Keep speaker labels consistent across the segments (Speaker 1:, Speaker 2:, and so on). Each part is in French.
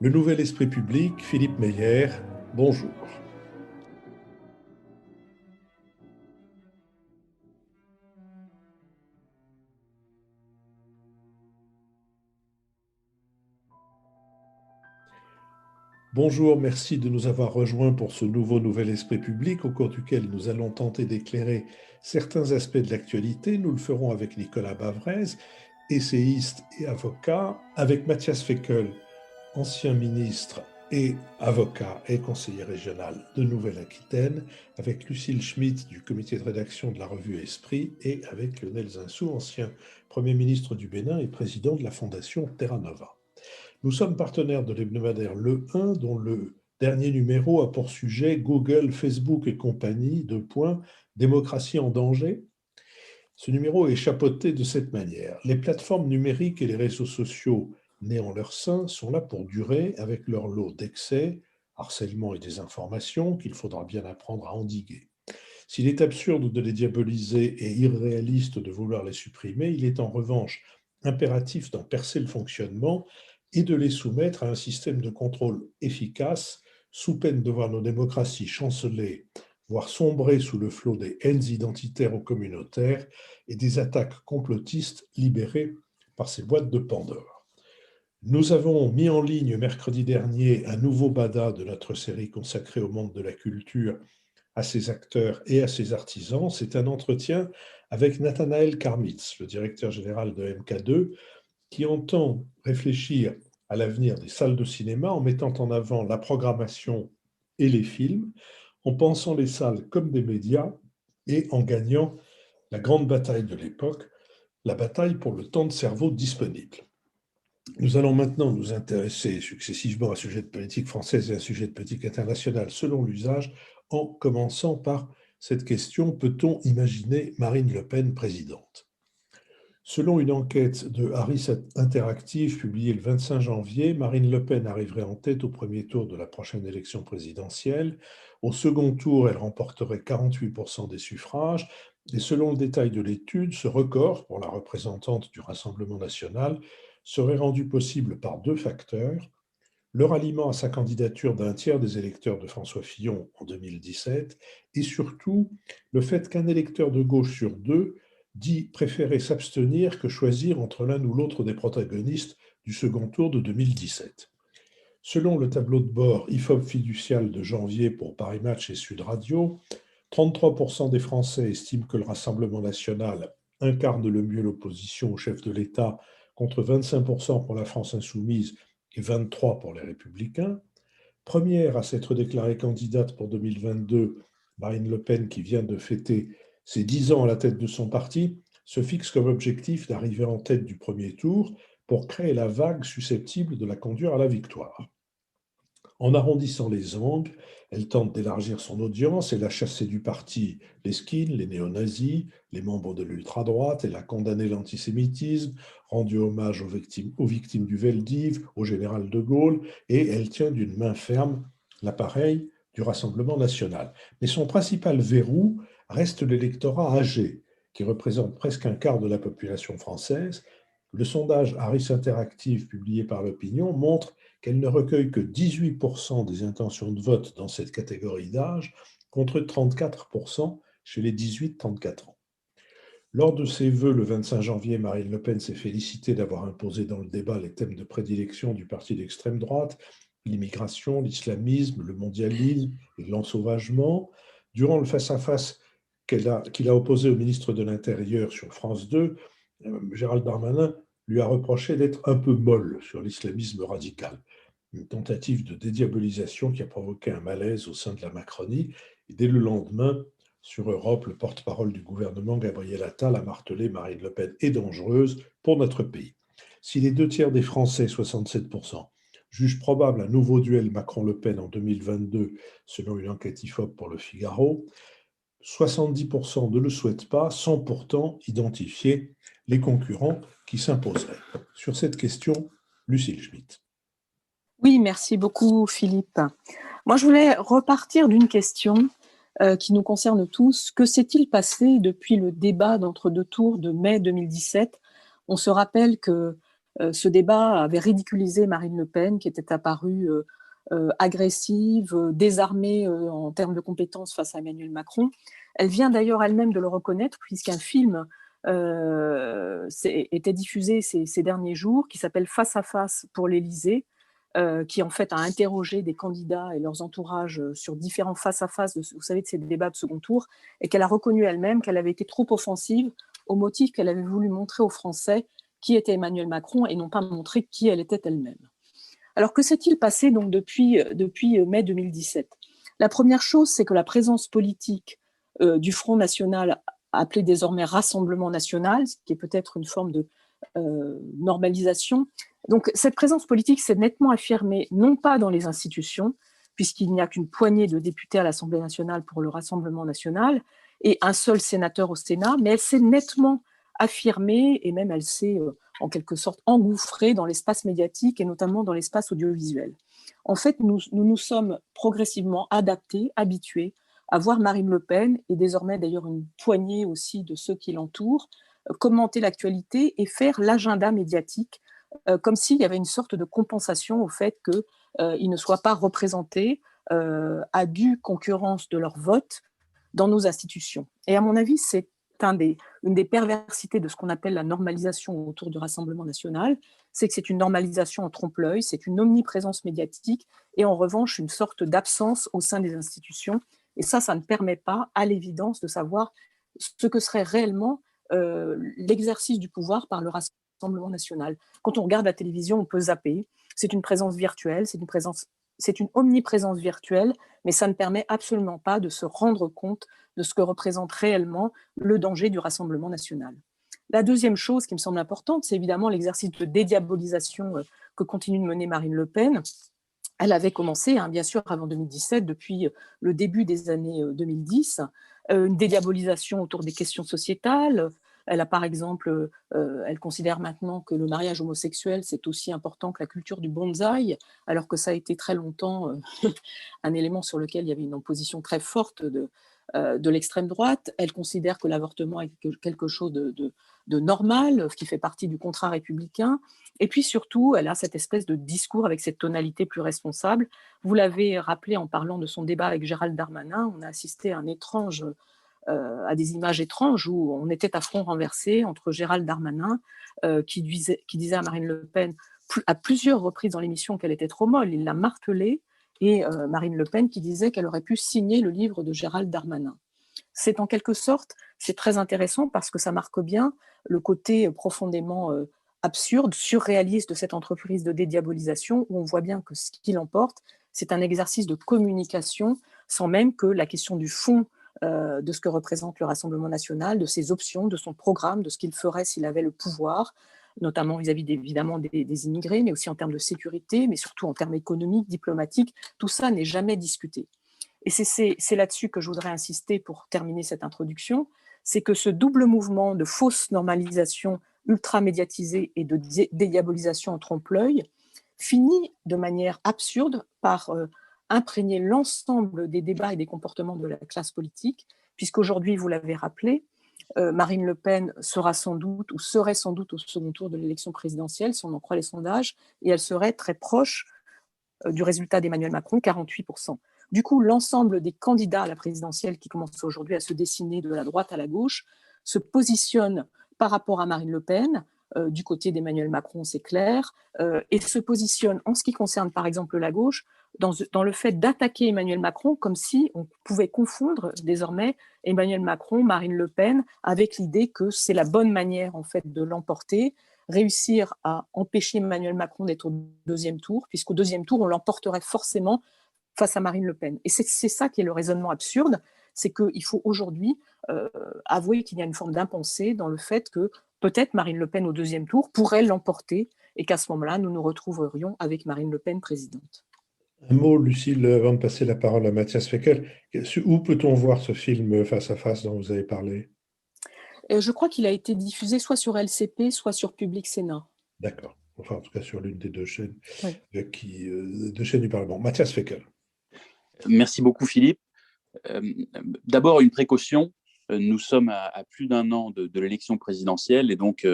Speaker 1: Le Nouvel Esprit Public, Philippe Meyer, bonjour. Bonjour, merci de nous avoir rejoints pour ce nouveau Nouvel Esprit Public au cours duquel nous allons tenter d'éclairer certains aspects de l'actualité. Nous le ferons avec Nicolas Bavrez, essayiste et avocat, avec Mathias Fekl, ancien ministre et avocat et conseiller régional de Nouvelle-Aquitaine, avec Lucille Schmitt du comité de rédaction de la revue Esprit et avec Lionel Zinsou, ancien Premier ministre du Bénin et président de la fondation Terra Nova. Nous sommes partenaires de l'hebdomadaire Le 1, dont le dernier numéro a pour sujet Google, Facebook et compagnie, démocratie en danger. Ce numéro est chapeauté de cette manière. Les plateformes numériques et les réseaux sociaux nés en leur sein sont là pour durer avec leur lot d'excès, harcèlement et désinformation qu'il faudra bien apprendre à endiguer. S'il est absurde de les diaboliser et irréaliste de vouloir les supprimer, il est en revanche impératif d'en percer le fonctionnement et de les soumettre à un système de contrôle efficace, sous peine de voir nos démocraties chanceler, voire sombrer sous le flot des haines identitaires ou communautaires et des attaques complotistes libérées par ces boîtes de Pandore. Nous avons mis en ligne mercredi dernier un nouveau BADA de notre série consacrée au monde de la culture, à ses acteurs et à ses artisans. C'est un entretien avec Nathanaël Karmitz, le directeur général de MK2, qui entend réfléchir à l'avenir des salles de cinéma en mettant en avant la programmation et les films, en pensant les salles comme des médias et en gagnant la grande bataille de l'époque, la bataille pour le temps de cerveau disponible. Nous allons maintenant nous intéresser successivement à un sujet de politique française et à un sujet de politique internationale selon l'usage, en commençant par cette question: peut-on imaginer Marine Le Pen présidente ? Selon une enquête de Harris Interactive publiée le 25 janvier, Marine Le Pen arriverait en tête au premier tour de la prochaine élection présidentielle. Au second tour, elle remporterait 48% des suffrages. Et selon le détail de l'étude, ce record, pour la représentante du Rassemblement national, serait rendu possible par deux facteurs: le ralliement à sa candidature d'un tiers des électeurs de François Fillon en 2017, et surtout le fait qu'un électeur de gauche sur deux dit préférer s'abstenir que choisir entre l'un ou l'autre des protagonistes du second tour de 2017. Selon le tableau de bord IFOP fiducial de janvier pour Paris Match et Sud Radio, 33% des Français estiment que le Rassemblement national incarne le mieux l'opposition au chef de l'État, contre 25% pour la France insoumise et 23% pour les Républicains. Première à s'être déclarée candidate pour 2022, Marine Le Pen, qui vient de fêter ses 10 ans à la tête de son parti, se fixe comme objectif d'arriver en tête du premier tour pour créer la vague susceptible de la conduire à la victoire. En arrondissant les angles, elle tente d'élargir son audience et la chasser du parti les skins, les néo-nazis, les membres de l'ultra-droite. Elle a condamné l'antisémitisme, rendu hommage aux victimes du Veldiv, au général de Gaulle, et elle tient d'une main ferme l'appareil du Rassemblement national. Mais son principal verrou reste l'électorat âgé, qui représente presque un quart de la population française. Le sondage Harris Interactive publié par l'Opinion montre qu'elle ne recueille que 18% des intentions de vote dans cette catégorie d'âge, contre 34% chez les 18-34 ans. Lors de ses vœux le 25 janvier, Marine Le Pen s'est félicitée d'avoir imposé dans le débat les thèmes de prédilection du parti d'extrême droite: l'immigration, l'islamisme, le mondialisme et l'ensauvagement. Durant le face-à-face qu'il a opposé au ministre de l'Intérieur sur France 2, Gérald Darmanin lui a reproché d'être un peu molle sur l'islamisme radical. Une tentative de dédiabolisation qui a provoqué un malaise au sein de la Macronie. Et dès le lendemain, sur Europe, le porte-parole du gouvernement, Gabriel Attal, a martelé: Marine Le Pen est dangereuse pour notre pays. Si les 2 tiers des Français, 67%, jugent probable un nouveau duel Macron-Le Pen en 2022, selon une enquête IFOP pour Le Figaro, 70% ne le souhaitent pas, sans pourtant identifier les concurrents qui s'imposeraient. Sur cette question, Lucille Schmitt.
Speaker 2: Oui, merci beaucoup Philippe. Moi, je voulais repartir d'une question qui nous concerne tous. Que s'est-il passé depuis le débat d'entre-deux tours de mai 2017 ? On se rappelle que Ce débat avait ridiculisé Marine Le Pen, qui était apparue agressive, désarmée en termes de compétences face à Emmanuel Macron. Elle vient d'ailleurs elle-même de le reconnaître, puisqu'un film était diffusé ces derniers jours, qui s'appelle Face à face pour l'Élysée, qui en fait a interrogé des candidats et leurs entourages sur différents face-à-face, vous savez, de ces débats de second tour, et qu'elle a reconnu elle-même qu'elle avait été trop offensive au motif qu'elle avait voulu montrer aux Français qui était Emmanuel Macron et non pas montrer qui elle était elle-même. Alors, que s'est-il passé donc depuis mai 2017 ? La première chose, c'est que la présence politique du Front National, appelé désormais Rassemblement National, ce qui est peut-être une forme de normalisation. Donc, cette présence politique s'est nettement affirmée, non pas dans les institutions, puisqu'il n'y a qu'une poignée de députés à l'Assemblée nationale pour le Rassemblement national et un seul sénateur au Sénat, mais elle s'est nettement affirmée et même elle s'est en quelque sorte engouffrée dans l'espace médiatique et notamment dans l'espace audiovisuel. En fait, nous sommes progressivement adaptés, habitués à voir Marine Le Pen et désormais d'ailleurs une poignée aussi de ceux qui l'entourent commenter l'actualité et faire l'agenda médiatique comme s'il y avait une sorte de compensation au fait qu'ils ne soient pas représentés à due concurrence de leur vote dans nos institutions. Et à mon avis, c'est une des perversités de ce qu'on appelle la normalisation autour du Rassemblement national, c'est que c'est une normalisation en trompe-l'œil, c'est une omniprésence médiatique et en revanche une sorte d'absence au sein des institutions. Et ça ne permet pas, à l'évidence, de savoir ce que serait réellement l'exercice du pouvoir par le Rassemblement national. Quand on regarde la télévision, on peut zapper. C'est une présence virtuelle, c'est une omniprésence virtuelle, mais ça ne permet absolument pas de se rendre compte de ce que représente réellement le danger du Rassemblement national. La deuxième chose qui me semble importante, c'est évidemment l'exercice de dédiabolisation que continue de mener Marine Le Pen. Elle avait commencé, bien sûr, avant 2017, depuis le début des années 2010, une dédiabolisation autour des questions sociétales. Elle a, par exemple, elle considère maintenant que le mariage homosexuel, c'est aussi important que la culture du bonsaï, alors que ça a été très longtemps un élément sur lequel il y avait une opposition très forte de l'extrême droite. Elle considère que l'avortement est quelque chose de normal, qui fait partie du contrat républicain. Et puis surtout, elle a cette espèce de discours avec cette tonalité plus responsable. Vous l'avez rappelé en parlant de son débat avec Gérald Darmanin, on a assisté à à des images étranges où on était à front renversé entre Gérald Darmanin, qui disait à Marine Le Pen à plusieurs reprises dans l'émission qu'elle était trop molle, il l'a martelée, et Marine Le Pen qui disait qu'elle aurait pu signer le livre de Gérald Darmanin. C'est en quelque sorte, c'est très intéressant parce que ça marque bien le côté profondément absurde, surréaliste de cette entreprise de dédiabolisation, où on voit bien que ce qui l'emporte, c'est un exercice de communication, sans même que la question du fond de ce que représente le Rassemblement national, de ses options, de son programme, de ce qu'il ferait s'il avait le pouvoir, notamment vis-à-vis évidemment des immigrés, mais aussi en termes de sécurité, mais surtout en termes économiques, diplomatiques, tout ça n'est jamais discuté. Et c'est là-dessus que je voudrais insister pour terminer cette introduction, c'est que ce double mouvement de fausse normalisation ultra-médiatisée et de dédiabolisation en trompe-l'œil finit de manière absurde par imprégner l'ensemble des débats et des comportements de la classe politique, puisqu'aujourd'hui, vous l'avez rappelé, Marine Le Pen sera sans doute ou serait sans doute au second tour de l'élection présidentielle, si on en croit les sondages, et elle serait très proche du résultat d'Emmanuel Macron, 48%. Du coup, l'ensemble des candidats à la présidentielle qui commencent aujourd'hui à se dessiner de la droite à la gauche se positionnent par rapport à Marine Le Pen, du côté d'Emmanuel Macron, c'est clair, et se positionnent en ce qui concerne par exemple la gauche dans le fait d'attaquer Emmanuel Macron comme si on pouvait confondre désormais Emmanuel Macron, Marine Le Pen, avec l'idée que c'est la bonne manière en fait de l'emporter, réussir à empêcher Emmanuel Macron d'être au deuxième tour, puisqu'au deuxième tour, on l'emporterait forcément face à Marine Le Pen. Et c'est ça qui est le raisonnement absurde, c'est qu'il faut aujourd'hui avouer qu'il y a une forme d'impensé dans le fait que peut-être Marine Le Pen au deuxième tour pourrait l'emporter et qu'à ce moment-là, nous nous retrouverions avec Marine Le Pen présidente.
Speaker 1: Un mot, Lucille, avant de passer la parole à Mathias Fekl. Où peut-on voir ce film Face à face dont vous avez parlé?
Speaker 2: Et je crois qu'il a été diffusé soit sur LCP, soit sur Public Sénat.
Speaker 1: D'accord. Enfin, en tout cas, sur l'une des deux chaînes,
Speaker 2: Oui.
Speaker 1: deux chaînes du Parlement. Mathias Fekl.
Speaker 3: Merci beaucoup, Philippe. D'abord, une précaution. Nous sommes à plus d'un an de l'élection présidentielle et donc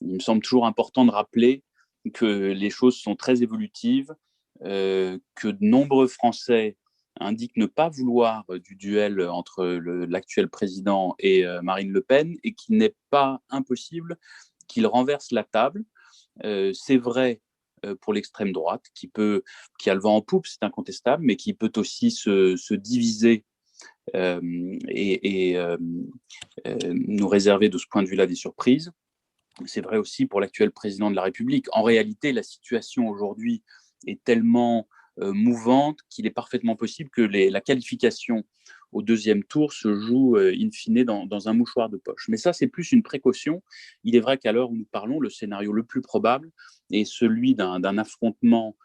Speaker 3: il me semble toujours important de rappeler que les choses sont très évolutives, que de nombreux Français indiquent ne pas vouloir du duel entre l'actuel président et Marine Le Pen, et qu'il n'est pas impossible qu'il renverse la table. C'est vrai pour l'extrême droite, qui a le vent en poupe, c'est incontestable, mais qui peut aussi se diviser et nous réserver de ce point de vue-là des surprises. C'est vrai aussi pour l'actuel président de la République. En réalité, la situation aujourd'hui est tellement mouvante qu'il est parfaitement possible que la qualification au deuxième tour se joue in fine dans un mouchoir de poche. Mais ça, c'est plus une précaution. Il est vrai qu'à l'heure où nous parlons, le scénario le plus probable est celui d'un affrontement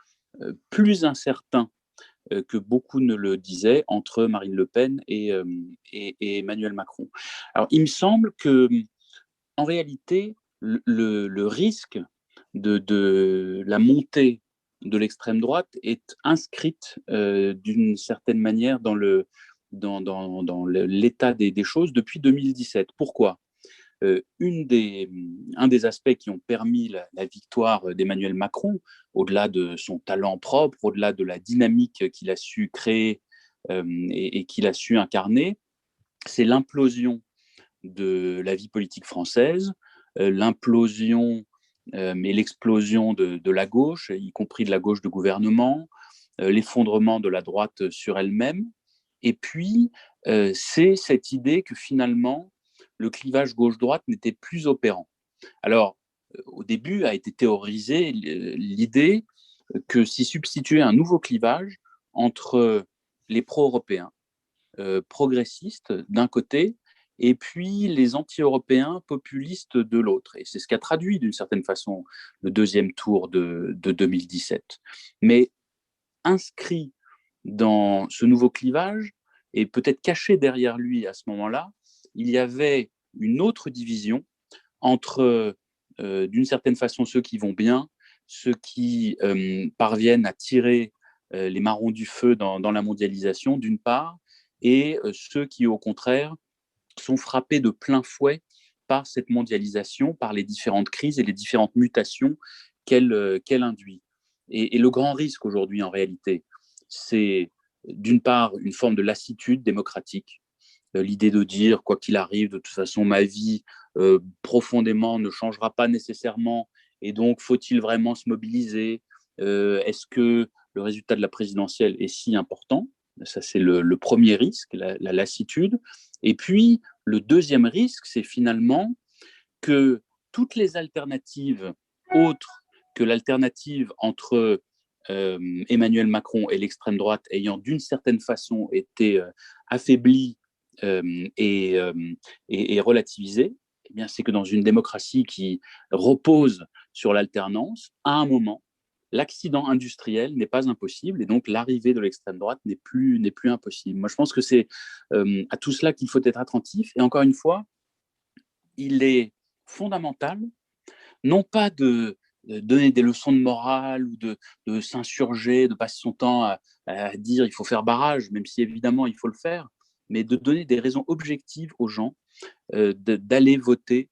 Speaker 3: plus incertain que beaucoup ne le disaient entre Marine Le Pen et Emmanuel Macron. Alors, il me semble que, en réalité, le risque de la montée de l'extrême droite est inscrite d'une certaine manière dans l'état des choses depuis 2017. Pourquoi ? Un des aspects qui ont permis la victoire d'Emmanuel Macron, au-delà de son talent propre, au-delà de la dynamique qu'il a su créer et qu'il a su incarner, c'est l'implosion de la vie politique française, l'implosion et l'explosion de la gauche, y compris de la gauche de gouvernement, l'effondrement de la droite sur elle-même. Et puis, c'est cette idée que finalement, le clivage gauche-droite n'était plus opérant. Alors, au début a été théorisée l'idée que s'y substituait un nouveau clivage entre les pro-européens, progressistes d'un côté, et puis les anti-européens populistes de l'autre. Et c'est ce qu'a traduit d'une certaine façon le deuxième tour de 2017. Mais inscrit dans ce nouveau clivage, et peut-être caché derrière lui à ce moment-là, il y avait une autre division entre, d'une certaine façon, ceux qui vont bien, ceux qui parviennent à tirer les marrons du feu dans la mondialisation, d'une part, et ceux qui, au contraire, sont frappés de plein fouet par cette mondialisation, par les différentes crises et les différentes mutations qu'elle induit. Et le grand risque aujourd'hui, en réalité, c'est d'une part une forme de lassitude démocratique, l'idée de dire, quoi qu'il arrive, de toute façon, ma vie profondément ne changera pas nécessairement, et donc faut-il vraiment se mobiliser ? Est-ce que le résultat de la présidentielle est si important ? Ça, c'est le premier risque, la lassitude. Et puis, le deuxième risque, c'est finalement que toutes les alternatives autres que l'alternative entre Emmanuel Macron et l'extrême droite ayant d'une certaine façon été affaiblies et relativisées, eh bien, c'est que dans une démocratie qui repose sur l'alternance, à un moment, l'accident industriel n'est pas impossible, et donc l'arrivée de l'extrême droite n'est plus impossible. Moi, je pense que c'est à tout cela qu'il faut être attentif. Et encore une fois, il est fondamental, non pas de donner des leçons de morale ou de s'insurger, de passer son temps à dire il faut faire barrage, même si évidemment il faut le faire, mais de donner des raisons objectives aux gens d'aller voter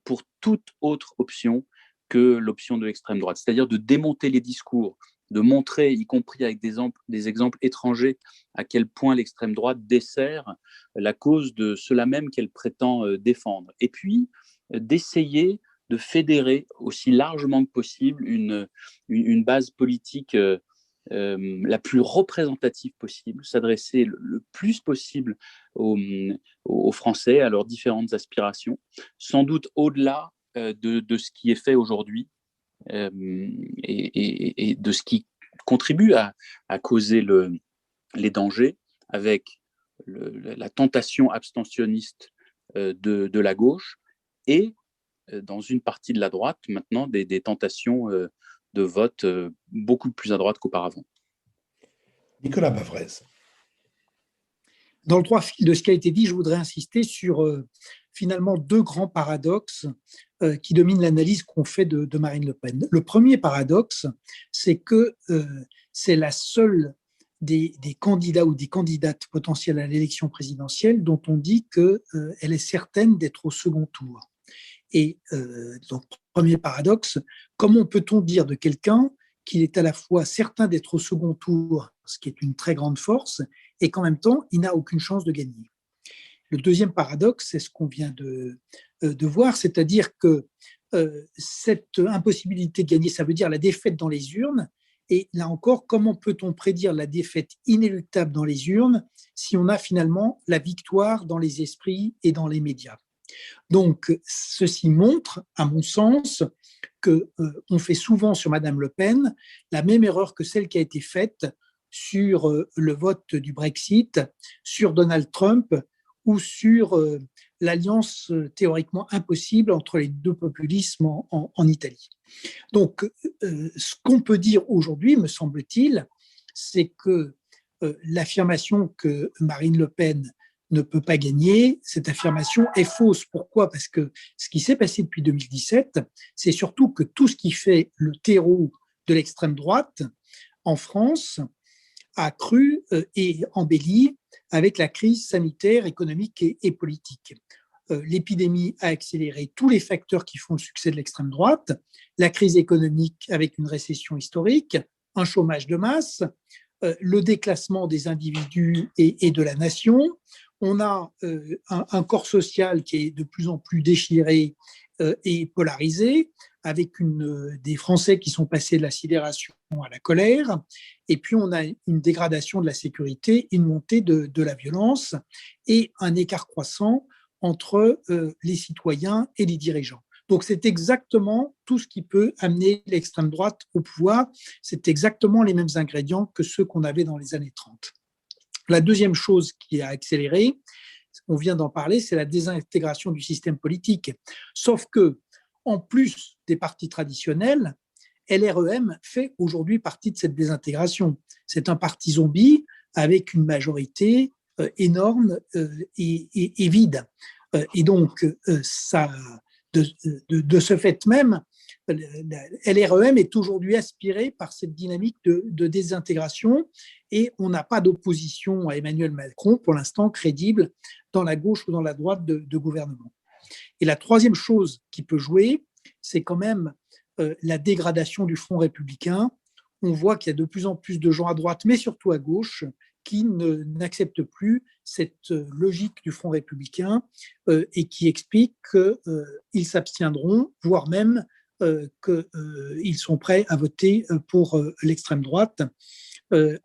Speaker 3: pour toute autre option que l'option de l'extrême droite. C'est-à-dire de démonter les discours, de montrer, y compris avec des exemples étrangers, à quel point l'extrême droite dessert la cause de ceux-là même qu'elle prétend défendre. Et puis, d'essayer de fédérer aussi largement que possible une base politique la plus représentative possible, s'adresser le plus possible aux Français, à leurs différentes aspirations, sans doute au-delà de ce qui est fait aujourd'hui et de ce qui contribue à causer les dangers, avec la tentation abstentionniste de la gauche et dans une partie de la droite, maintenant, des tentations de vote beaucoup plus à droite qu'auparavant.
Speaker 1: Nicolas Bavrez.
Speaker 4: Dans le droit fil de ce qui a été dit, je voudrais insister sur finalement deux grands paradoxes qui dominent l'analyse qu'on fait de Marine Le Pen. Le premier paradoxe, c'est que c'est la seule des candidats ou des candidates potentielles à l'élection présidentielle dont on dit qu'elle est certaine d'être au second tour. Et donc, premier paradoxe, comment peut-on dire de quelqu'un qu'il est à la fois certain d'être au second tour, ce qui est une très grande force, et qu'en même temps, il n'a aucune chance de gagner? Le deuxième paradoxe, c'est ce qu'on vient de voir, c'est-à-dire que cette impossibilité de gagner, ça veut dire la défaite dans les urnes. Et là encore, comment peut-on prédire la défaite inéluctable dans les urnes si on a finalement la victoire dans les esprits et dans les médias? Donc, ceci montre, à mon sens, qu'on fait souvent sur Madame Le Pen la même erreur que celle qui a été faite sur le vote du Brexit, sur Donald Trump ou sur l'alliance théoriquement impossible entre les deux populismes en Italie. Donc, ce qu'on peut dire aujourd'hui, me semble-t-il, c'est que l'affirmation que Marine Le Pen ne peut pas gagner, cette affirmation est fausse. Pourquoi? Parce que ce qui s'est passé depuis 2017, c'est surtout que tout ce qui fait le terreau de l'extrême droite en France a cru et embelli avec la crise sanitaire, économique et politique. L'épidémie a accéléré tous les facteurs qui font le succès de l'extrême droite, la crise économique avec une récession historique, un chômage de masse, le déclassement des individus et de la nation. On a un corps social qui est de plus en plus déchiré et polarisé, avec des Français qui sont passés de la sidération à la colère. Et puis, on a une dégradation de la sécurité, une montée de la violence et un écart croissant entre les citoyens et les dirigeants. Donc, c'est exactement tout ce qui peut amener l'extrême droite au pouvoir. C'est exactement les mêmes ingrédients que ceux qu'on avait dans les années 30. La deuxième chose qui a accéléré, on vient d'en parler, c'est la désintégration du système politique. Sauf que, en plus des partis traditionnels, LREM fait aujourd'hui partie de cette désintégration. C'est un parti zombie avec une majorité énorme et vide. Et donc, ça, de ce fait même, LREM est aujourd'hui aspiré par cette dynamique de désintégration et on n'a pas d'opposition à Emmanuel Macron pour l'instant crédible dans la gauche ou dans la droite de gouvernement. Et la troisième chose qui peut jouer, c'est quand même la dégradation du Front républicain. On voit qu'il y a de plus en plus de gens à droite, mais surtout à gauche, qui n'acceptent plus cette logique du Front républicain et qui expliquent qu'ils s'abstiendront, voire même qu'ils sont prêts à voter pour l'extrême droite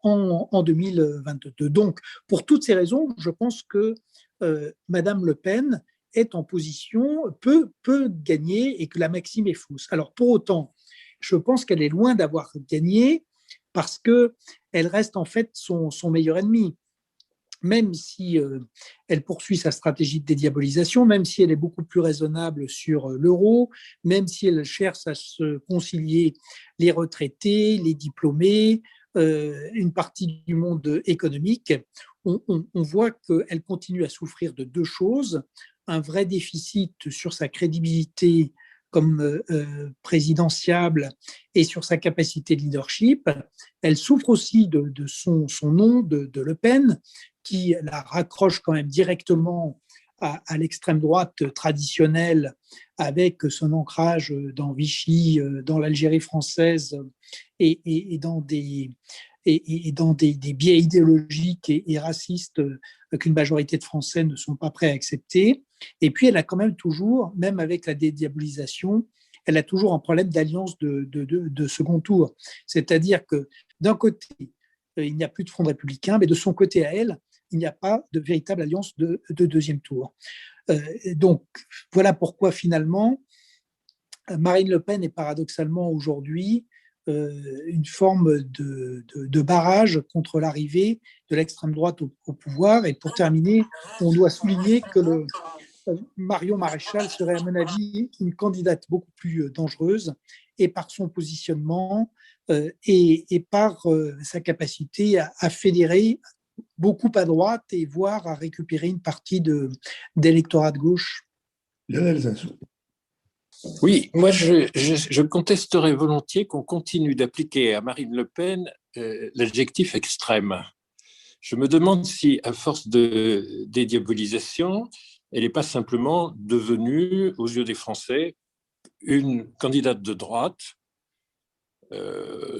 Speaker 4: en 2022. Donc, pour toutes ces raisons, je pense que Madame Le Pen est en position, peut gagner et que la maxime est fausse. Alors, pour autant, je pense qu'elle est loin d'avoir gagné parce qu'elle reste en fait son meilleur ennemi. Même si elle poursuit sa stratégie de dédiabolisation, même si elle est beaucoup plus raisonnable sur l'euro, même si elle cherche à se concilier les retraités, les diplômés, une partie du monde économique, on voit qu'elle continue à souffrir de deux choses. Un vrai déficit sur sa crédibilité comme présidentiable et sur sa capacité de leadership. Elle souffre aussi de son nom, de Le Pen, qui la raccroche quand même directement à l'extrême droite traditionnelle avec son ancrage dans Vichy, dans l'Algérie française et dans des biais idéologiques et racistes qu'une majorité de Français ne sont pas prêts à accepter. Et puis, elle a quand même toujours, même avec la dédiabolisation, elle a toujours un problème d'alliance de second tour. C'est-à-dire que d'un côté, il n'y a plus de Front républicain, mais de son côté à elle, il n'y a pas de véritable alliance de deuxième tour. Donc, voilà pourquoi finalement, Marine Le Pen est paradoxalement aujourd'hui une forme de barrage contre l'arrivée de l'extrême droite au pouvoir. Et pour terminer, on doit souligner que Marion Maréchal serait, à mon avis, une candidate beaucoup plus dangereuse, et par son positionnement et par sa capacité à fédérer beaucoup à droite et voire à récupérer une partie d'électorat de gauche.
Speaker 1: Lionel Zinsou.
Speaker 5: Oui, moi je contesterais volontiers qu'on continue d'appliquer à Marine Le Pen l'adjectif extrême. Je me demande si, à force de dédiabolisation, elle n'est pas simplement devenue, aux yeux des Français, une candidate de droite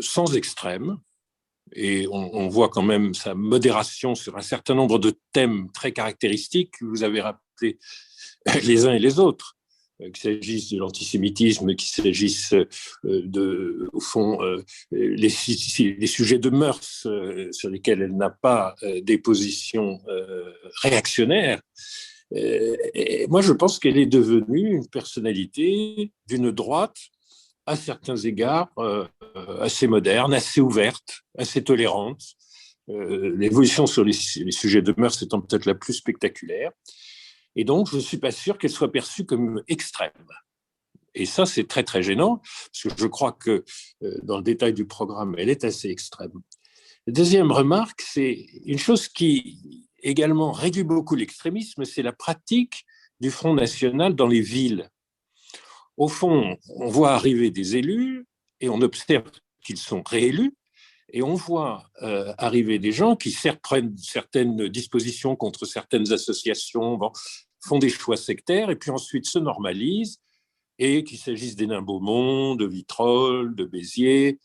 Speaker 5: sans extrême. Et on voit quand même sa modération sur un certain nombre de thèmes très caractéristiques que vous avez rappelés les uns et les autres, qu'il s'agisse de l'antisémitisme, qu'il s'agisse au fond, les sujets de mœurs sur lesquels elle n'a pas des positions réactionnaires. Et moi, je pense qu'elle est devenue une personnalité d'une droite à certains égards assez moderne, assez ouverte, assez tolérante. L'évolution sur les sujets de mœurs étant peut-être la plus spectaculaire. Et donc, je ne suis pas sûr qu'elle soit perçue comme extrême. Et ça, c'est très, très gênant, parce que je crois que dans le détail du programme, elle est assez extrême. La deuxième remarque, c'est une chose qui également réduit beaucoup l'extrémisme, c'est la pratique du Front National dans les villes. Au fond, on voit arriver des élus et on observe qu'ils sont réélus, et on voit arriver des gens qui certes prennent certaines dispositions contre certaines associations, font des choix sectaires, et puis ensuite se normalisent, et qu'il s'agisse d'Hénin-Beaumont, de Vitrolles, de Béziers,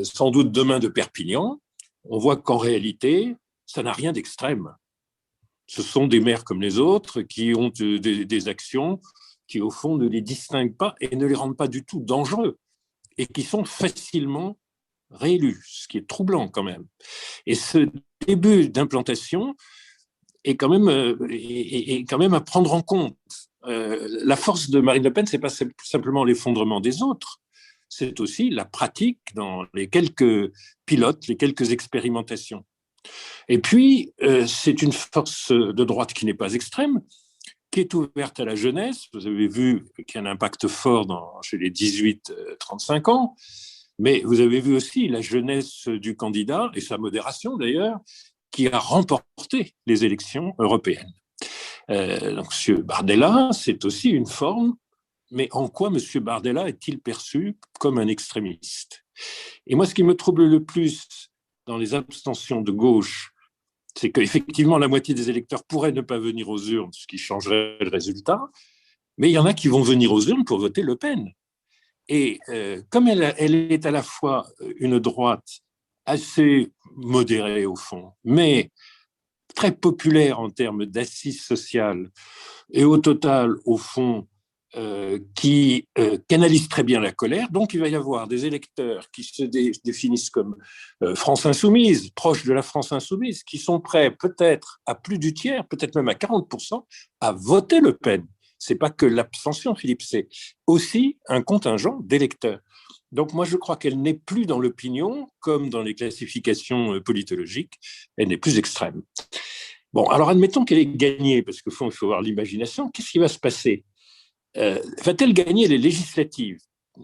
Speaker 5: sans doute demain de Perpignan, on voit qu'en réalité, ça n'a rien d'extrême. Ce sont des maires comme les autres qui ont des actions qui, au fond, ne les distinguent pas et ne les rendent pas du tout dangereux, et qui sont facilement réélus, ce qui est troublant quand même. Et ce début d'implantation est quand même à prendre en compte. La force de Marine Le Pen, ce n'est pas simplement l'effondrement des autres, c'est aussi la pratique dans les quelques pilotes, les quelques expérimentations. Et puis, c'est une force de droite qui n'est pas extrême, qui est ouverte à la jeunesse. Vous avez vu qu'il y a un impact fort chez les 18-35 ans, mais vous avez vu aussi la jeunesse du candidat, et sa modération d'ailleurs, qui a remporté les élections européennes. Donc, M. Bardella, c'est aussi une forme, mais en quoi M. Bardella est-il perçu comme un extrémiste? Et moi, ce qui me trouble le plus dans les abstentions de gauche, c'est qu'effectivement, la moitié des électeurs pourraient ne pas venir aux urnes, ce qui changerait le résultat, mais il y en a qui vont venir aux urnes pour voter Le Pen. Et comme elle est à la fois une droite assez modérée au fond, mais très populaire en termes d'assises sociales, et au total, au fond, qui canalise très bien la colère. Donc, il va y avoir des électeurs qui se définissent comme France insoumise, proches de la France insoumise, qui sont prêts peut-être à plus du tiers, peut-être même à 40%, à voter Le Pen. Ce n'est pas que l'abstention, Philippe, c'est aussi un contingent d'électeurs. Donc, moi, je crois qu'elle n'est plus dans l'opinion, comme dans les classifications politologiques, elle n'est plus extrême. Bon, alors admettons qu'elle ait gagné, parce qu'au fond, il faut avoir l'imagination. Qu'est-ce qui va se passer? Va-t-elle gagner les législatives?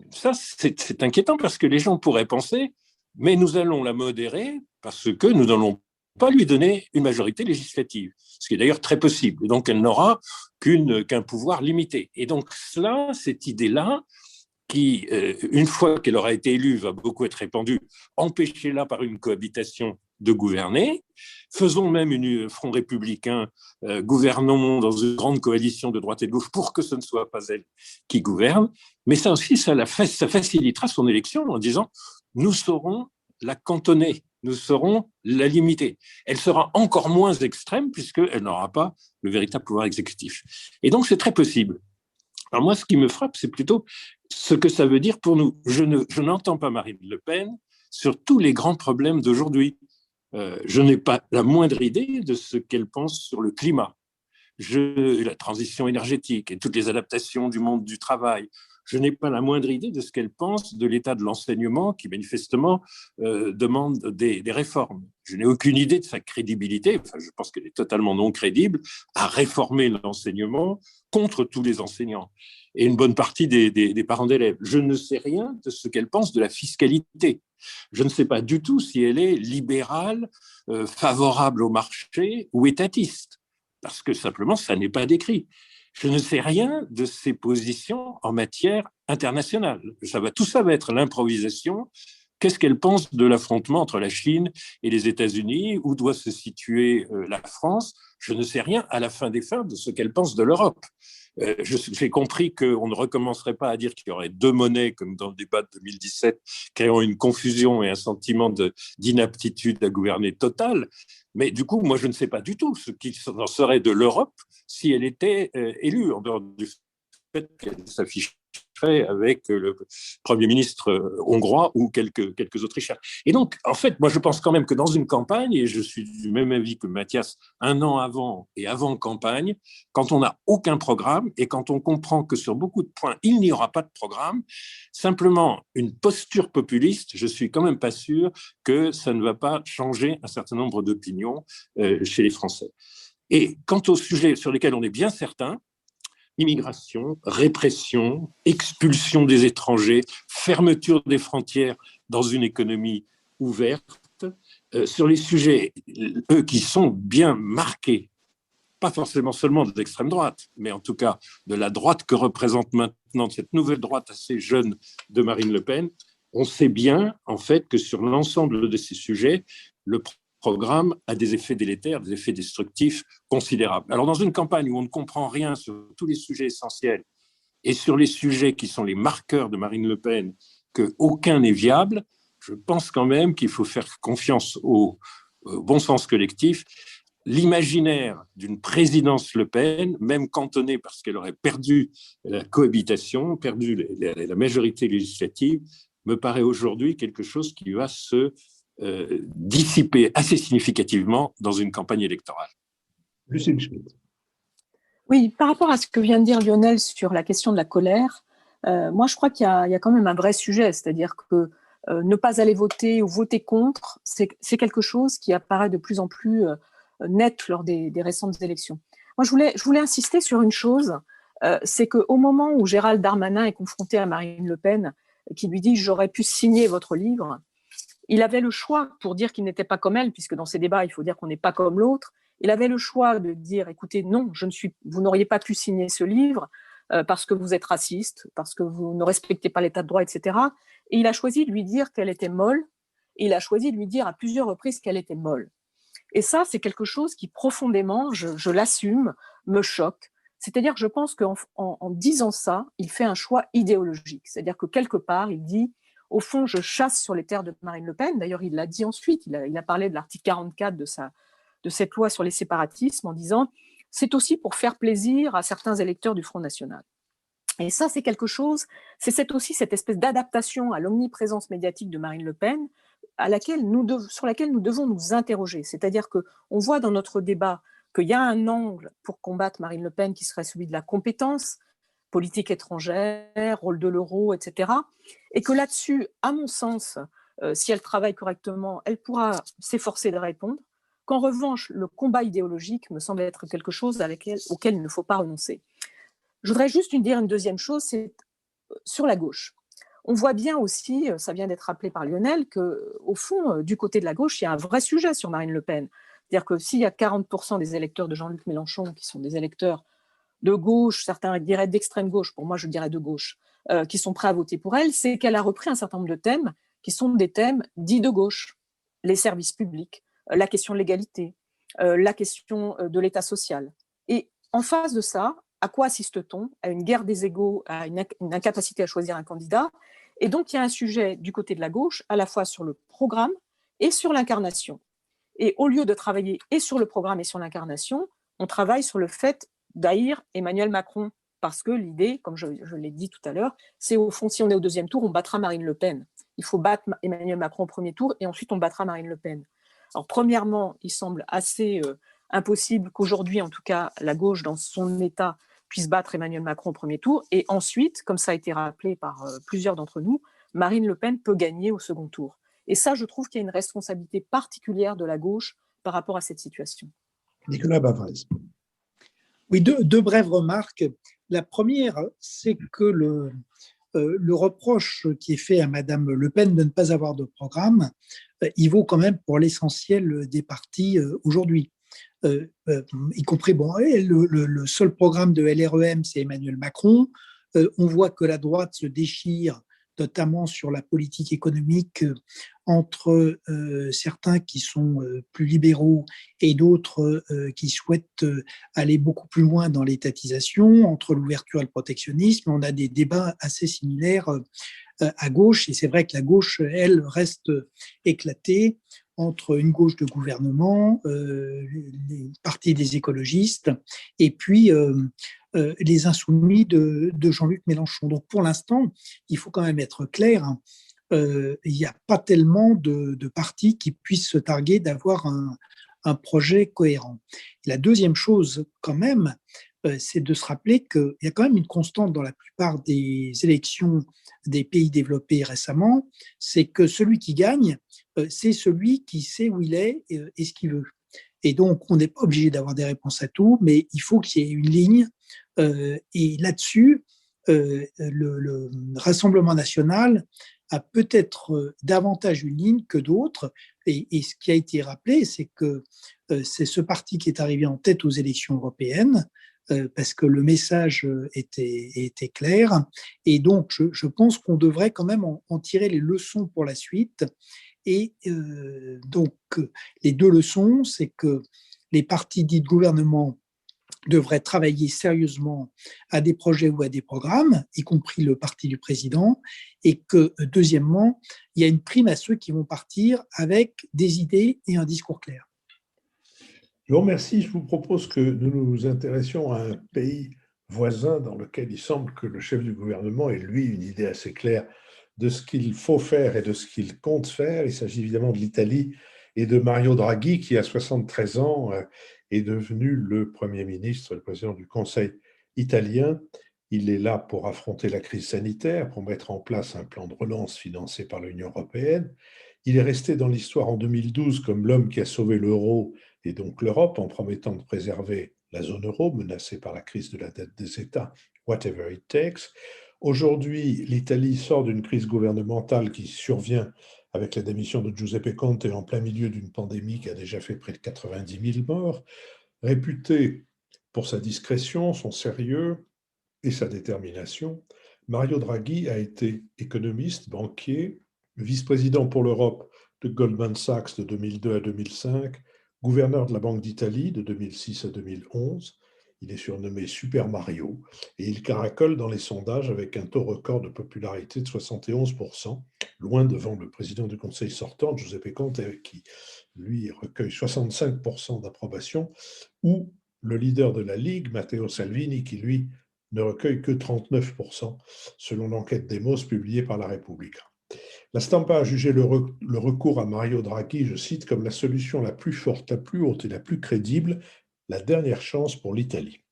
Speaker 5: Ça, c'est inquiétant parce que les gens pourraient penser, mais nous allons la modérer parce que nous n'allons pas lui donner une majorité législative, ce qui est d'ailleurs très possible. Et donc, elle n'aura qu'un pouvoir limité. Et donc, cette idée-là, qui, une fois qu'elle aura été élue, va beaucoup être répandue, empêchez-la par une cohabitation de gouverner, faisons même un front républicain, gouvernons dans une grande coalition de droite et de gauche pour que ce ne soit pas elle qui gouverne, mais ça aussi, ça facilitera son élection en disant nous saurons la cantonner, nous saurons la limiter. Elle sera encore moins extrême puisqu'elle n'aura pas le véritable pouvoir exécutif. Et donc, c'est très possible. Alors moi, ce qui me frappe, c'est plutôt ce que ça veut dire pour nous. Je n'entends pas Marine Le Pen sur tous les grands problèmes d'aujourd'hui. Je n'ai pas la moindre idée de ce qu'elle pense sur le climat, la transition énergétique et toutes les adaptations du monde du travail. Je n'ai pas la moindre idée de ce qu'elle pense de l'état de l'enseignement qui manifestement demande des réformes. Je n'ai aucune idée de sa crédibilité, enfin, je pense qu'elle est totalement non crédible, à réformer l'enseignement contre tous les enseignants et une bonne partie des parents d'élèves. Je ne sais rien de ce qu'elle pense de la fiscalité. Je ne sais pas du tout si elle est libérale, favorable au marché ou étatiste, parce que simplement, ça n'est pas décrit. Je ne sais rien de ses positions en matière internationale. Tout ça va être l'improvisation qu'est-ce qu'elle pense de l'affrontement entre la Chine et les États-Unis, où doit se situer la France. Je ne sais rien à la fin des fins de ce qu'elle pense de l'Europe. J'ai compris qu'on ne recommencerait pas à dire qu'il y aurait deux monnaies, comme dans le débat de 2017, créant une confusion et un sentiment d'inaptitude à gouverner totale. Mais du coup, moi, je ne sais pas du tout ce qu'il en serait de l'Europe si elle était élue, en dehors du fait qu'elle s'afficherait avec le Premier ministre hongrois ou quelques Autrichiens. Et donc, en fait, moi, je pense quand même que dans une campagne, et je suis du même avis que Mathias, un an avant et avant campagne, quand on n'a aucun programme et quand on comprend que sur beaucoup de points, il n'y aura pas de programme, simplement une posture populiste, je suis quand même pas sûr que ça ne va pas changer un certain nombre d'opinions chez les Français. Et quant aux sujets sur lesquels on est bien certain, immigration, répression, expulsion des étrangers, fermeture des frontières dans une économie ouverte, sur les sujets, eux qui sont bien marqués, pas forcément seulement de l'extrême droite, mais en tout cas de la droite que représente maintenant cette nouvelle droite assez jeune de Marine Le Pen, on sait bien en fait que sur l'ensemble de ces sujets, le programme a des effets délétères, des effets destructifs considérables. Alors dans une campagne où on ne comprend rien sur tous les sujets essentiels et sur les sujets qui sont les marqueurs de Marine Le Pen, qu'aucun n'est viable, je pense quand même qu'il faut faire confiance au bon sens collectif. L'imaginaire d'une présidence Le Pen, même cantonnée parce qu'elle aurait perdu la cohabitation, perdu la majorité législative, me paraît aujourd'hui quelque chose qui va se dissiper assez significativement dans une campagne électorale.
Speaker 1: Lucile Schmitt.
Speaker 2: Oui, par rapport à ce que vient de dire Lionel sur la question de la colère, moi je crois qu'il y a quand même un vrai sujet, c'est-à-dire que ne pas aller voter ou voter contre, c'est quelque chose qui apparaît de plus en plus net lors des récentes élections. Moi je voulais insister sur une chose, c'est qu'au moment où Gérald Darmanin est confronté à Marine Le Pen, qui lui dit « j'aurais pu signer votre livre », il avait le choix, pour dire qu'il n'était pas comme elle, puisque dans ces débats, il faut dire qu'on n'est pas comme l'autre, il avait le choix de dire, écoutez, non, vous n'auriez pas pu signer ce livre parce que vous êtes raciste, parce que vous ne respectez pas l'état de droit, etc. Et il a choisi de lui dire qu'elle était molle, et il a choisi de lui dire à plusieurs reprises qu'elle était molle. Et ça, c'est quelque chose qui profondément, je l'assume, me choque. C'est-à-dire que je pense qu'en disant ça, il fait un choix idéologique. C'est-à-dire que quelque part, il dit, au fond, je chasse sur les terres de Marine Le Pen. D'ailleurs, il l'a dit ensuite, il a parlé de l'article 44 de cette loi sur les séparatismes en disant « c'est aussi pour faire plaisir à certains électeurs du Front National ». Et ça, c'est quelque chose, c'est aussi cette espèce d'adaptation à l'omniprésence médiatique de Marine Le Pen sur laquelle nous devons nous interroger. C'est-à-dire qu'on voit dans notre débat qu'il y a un angle pour combattre Marine Le Pen qui serait celui de la compétence, politique étrangère, rôle de l'euro, etc. Et que là-dessus, à mon sens, si elle travaille correctement, elle pourra s'efforcer de répondre. Qu'en revanche, le combat idéologique me semble être quelque chose auquel il ne faut pas renoncer. Je voudrais juste dire une deuxième chose, c'est sur la gauche. On voit bien aussi, ça vient d'être rappelé par Lionel, qu'au fond, du côté de la gauche, il y a un vrai sujet sur Marine Le Pen. C'est-à-dire que s'il y a 40% des électeurs de Jean-Luc Mélenchon qui sont des électeurs de gauche, certains diraient d'extrême gauche, pour moi je dirais de gauche, qui sont prêts à voter pour elle, c'est qu'elle a repris un certain nombre de thèmes qui sont des thèmes dits de gauche. Les services publics, la question de l'égalité, la question de l'état social. Et en face de ça, à quoi assiste-t-on? À une guerre des égaux, à une incapacité à choisir un candidat. Et donc il y a un sujet du côté de la gauche, à la fois sur le programme et sur l'incarnation. Et au lieu de travailler et sur le programme et sur l'incarnation, on travaille sur le fait d'haïr Emmanuel Macron, parce que l'idée, comme je l'ai dit tout à l'heure, c'est au fond, si on est au deuxième tour, on battra Marine Le Pen. Il faut battre Emmanuel Macron au premier tour, et ensuite on battra Marine Le Pen. Alors premièrement, il semble assez impossible qu'aujourd'hui, en tout cas, la gauche, dans son état, puisse battre Emmanuel Macron au premier tour, et ensuite, comme ça a été rappelé par plusieurs d'entre nous, Marine Le Pen peut gagner au second tour. Et ça, je trouve qu'il y a une responsabilité particulière de la gauche par rapport à cette situation.
Speaker 1: Nicolas Bavrez.
Speaker 4: Oui, deux brèves remarques. La première, c'est que le reproche qui est fait à Madame Le Pen de ne pas avoir de programme, il vaut quand même pour l'essentiel des partis aujourd'hui. Y compris, le seul programme de LREM, c'est Emmanuel Macron. On voit que la droite se déchire notamment sur la politique économique entre certains qui sont plus libéraux et d'autres qui souhaitent aller beaucoup plus loin dans l'étatisation, entre l'ouverture et le protectionnisme. On a des débats assez similaires à gauche, et c'est vrai que la gauche, elle, reste éclatée entre une gauche de gouvernement, les partis des écologistes, et puis les insoumis de Jean-Luc Mélenchon. Donc pour l'instant, il faut quand même être clair, hein, il n'y a pas tellement de partis qui puissent se targuer d'avoir un projet cohérent. Et la deuxième chose, quand même, c'est de se rappeler qu'il y a quand même une constante dans la plupart des élections des pays développés récemment, c'est que celui qui gagne, c'est celui qui sait où il est et ce qu'il veut. Et donc, on n'est pas obligé d'avoir des réponses à tout, mais il faut qu'il y ait une ligne. Et là-dessus, le Rassemblement national a peut-être davantage une ligne que d'autres. Et ce qui a été rappelé, c'est que c'est ce parti qui est arrivé en tête aux élections européennes, parce que le message était clair. Et donc, je pense qu'on devrait quand même en tirer les leçons pour la suite. Et donc, les deux leçons, c'est que les partis dits de gouvernement devraient travailler sérieusement à des projets ou à des programmes, y compris le parti du président, et que, deuxièmement, il y a une prime à ceux qui vont partir avec des idées et un discours clair.
Speaker 1: Je vous remercie. Je vous propose que nous nous intéressions à un pays voisin dans lequel il semble que le chef du gouvernement ait, lui, une idée assez claire de ce qu'il faut faire et de ce qu'il compte faire. Il s'agit évidemment de l'Italie et de Mario Draghi, qui, à 73 ans, est devenu le Premier ministre, le président du Conseil italien. Il est là pour affronter la crise sanitaire, pour mettre en place un plan de relance financé par l'Union européenne. Il est resté dans l'histoire en 2012 comme l'homme qui a sauvé l'euro et donc l'Europe en promettant de préserver la zone euro menacée par la crise de la dette des États, whatever it takes. Aujourd'hui, l'Italie sort d'une crise gouvernementale qui survient avec la démission de Giuseppe Conte en plein milieu d'une pandémie qui a déjà fait près de 90 000 morts. Réputé pour sa discrétion, son sérieux et sa détermination, Mario Draghi a été économiste, banquier, vice-président pour l'Europe de Goldman Sachs de 2002 à 2005, gouverneur de la Banque d'Italie de 2006 à 2011. Il est surnommé Super Mario et il caracole dans les sondages avec un taux record de popularité de 71%, loin devant le président du Conseil sortant, Giuseppe Conte, qui, lui, recueille 65% d'approbation, ou le leader de la Ligue, Matteo Salvini, qui, lui, ne recueille que 39%, selon l'enquête Demos publiée par La Repubblica. La Stampa a jugé le recours à Mario Draghi, je cite, comme la solution la plus forte, la plus haute et la plus crédible, la dernière chance pour l'Italie.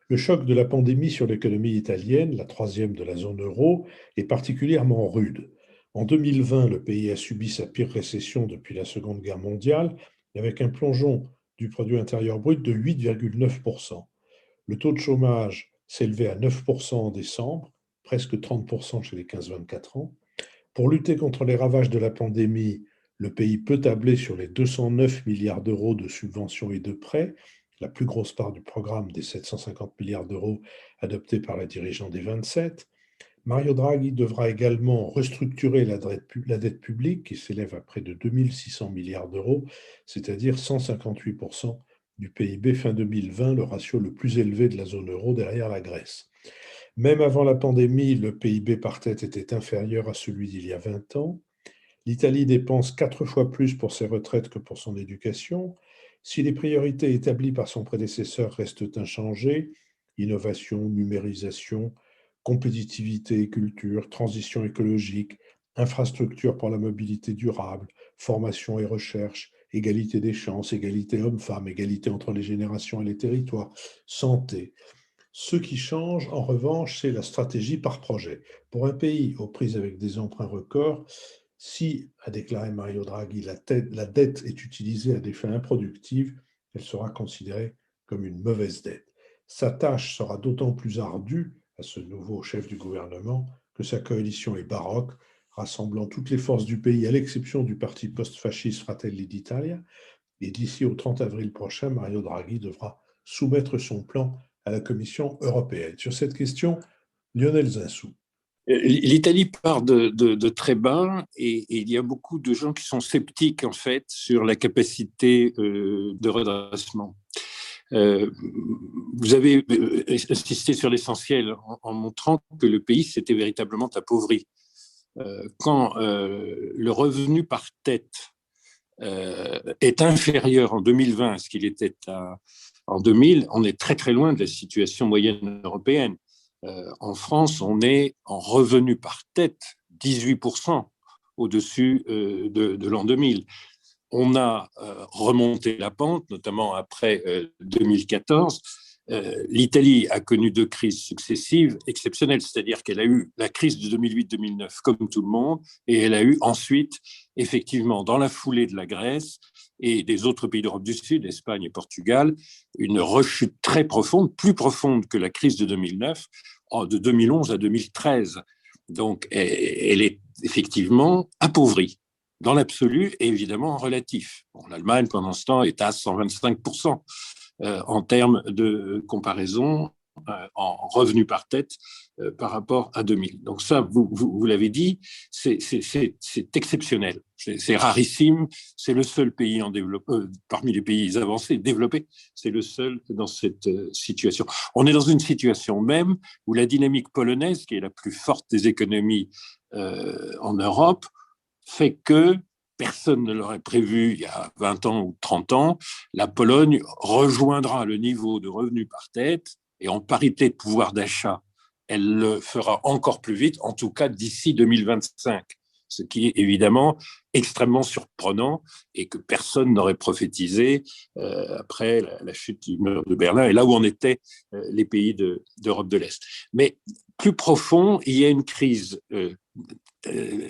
Speaker 1: Le choc de la pandémie sur l'économie italienne, la troisième de la zone euro, est particulièrement rude. En 2020, le pays a subi sa pire récession depuis la Seconde Guerre mondiale, avec un plongeon du produit intérieur brut de 8,9%. Le taux de chômage s'élevait à 9% en décembre, presque 30% chez les 15-24 ans. Pour lutter contre les ravages de la pandémie, le pays peut tabler sur les 209 milliards d'euros de subventions et de prêts, la plus grosse part du programme des 750 milliards d'euros adoptés par la dirigeante des 27. Mario Draghi devra également restructurer la dette publique qui s'élève à près de 2600 milliards d'euros, c'est-à-dire 158% du PIB fin 2020, le ratio le plus élevé de la zone euro derrière la Grèce. Même avant la pandémie, le PIB par tête était inférieur à celui d'il y a 20 ans. L'Italie dépense 4 fois plus pour ses retraites que pour son éducation. Si les priorités établies par son prédécesseur restent inchangées, innovation, numérisation, compétitivité et culture, transition écologique, infrastructure pour la mobilité durable, formation et recherche, égalité des chances, égalité hommes-femmes, égalité entre les générations et les territoires, santé. Ce qui change, en revanche, c'est la stratégie par projet. Pour un pays aux prises avec des emprunts records, si, a déclaré Mario Draghi, la dette est utilisée à des fins improductives, elle sera considérée comme une mauvaise dette. Sa tâche sera d'autant plus ardue à ce nouveau chef du gouvernement que sa coalition est baroque, rassemblant toutes les forces du pays, à l'exception du parti post-fasciste Fratelli d'Italia. Et d'ici au 30 avril prochain, Mario Draghi devra soumettre son plan à la Commission européenne. Sur cette question, Lionel Zinsou.
Speaker 5: L'Italie part de très bas et il y a beaucoup de gens qui sont sceptiques en fait sur la capacité de redressement. Vous avez insisté sur l'essentiel en montrant que le pays s'était véritablement appauvri. Quand le revenu par tête est inférieur en 2020 à ce qu'il était en 2000, on est très très loin de la situation moyenne européenne. En France, on est en revenu par tête 18% au-dessus de l'an 2000. On a remonté la pente, notamment après 2014. L'Italie a connu 2 crises successives exceptionnelles, c'est-à-dire qu'elle a eu la crise de 2008-2009 comme tout le monde, et elle a eu ensuite, effectivement, dans la foulée de la Grèce et des autres pays d'Europe du Sud, Espagne et Portugal, une rechute très profonde, plus profonde que la crise de 2009, de 2011 à 2013. Donc, elle est effectivement appauvrie. Dans l'absolu et évidemment en relatif. Bon, l'Allemagne, pendant ce temps, est à 125% en termes de comparaison en revenu par tête par rapport à 2000. Donc ça, vous l'avez dit, c'est exceptionnel. C'est rarissime. C'est le seul pays parmi les pays avancés, développés, c'est le seul dans cette situation. On est dans une situation même où la dynamique polonaise, qui est la plus forte des économies en Europe, fait que personne ne l'aurait prévu il y a 20 ans ou 30 ans, la Pologne rejoindra le niveau de revenu par tête et en parité de pouvoir d'achat, elle le fera encore plus vite, en tout cas d'ici 2025, ce qui est évidemment extrêmement surprenant et que personne n'aurait prophétisé après la chute du mur de Berlin et là où en étaient les pays d'Europe de l'Est. Mais plus profond, il y a une crise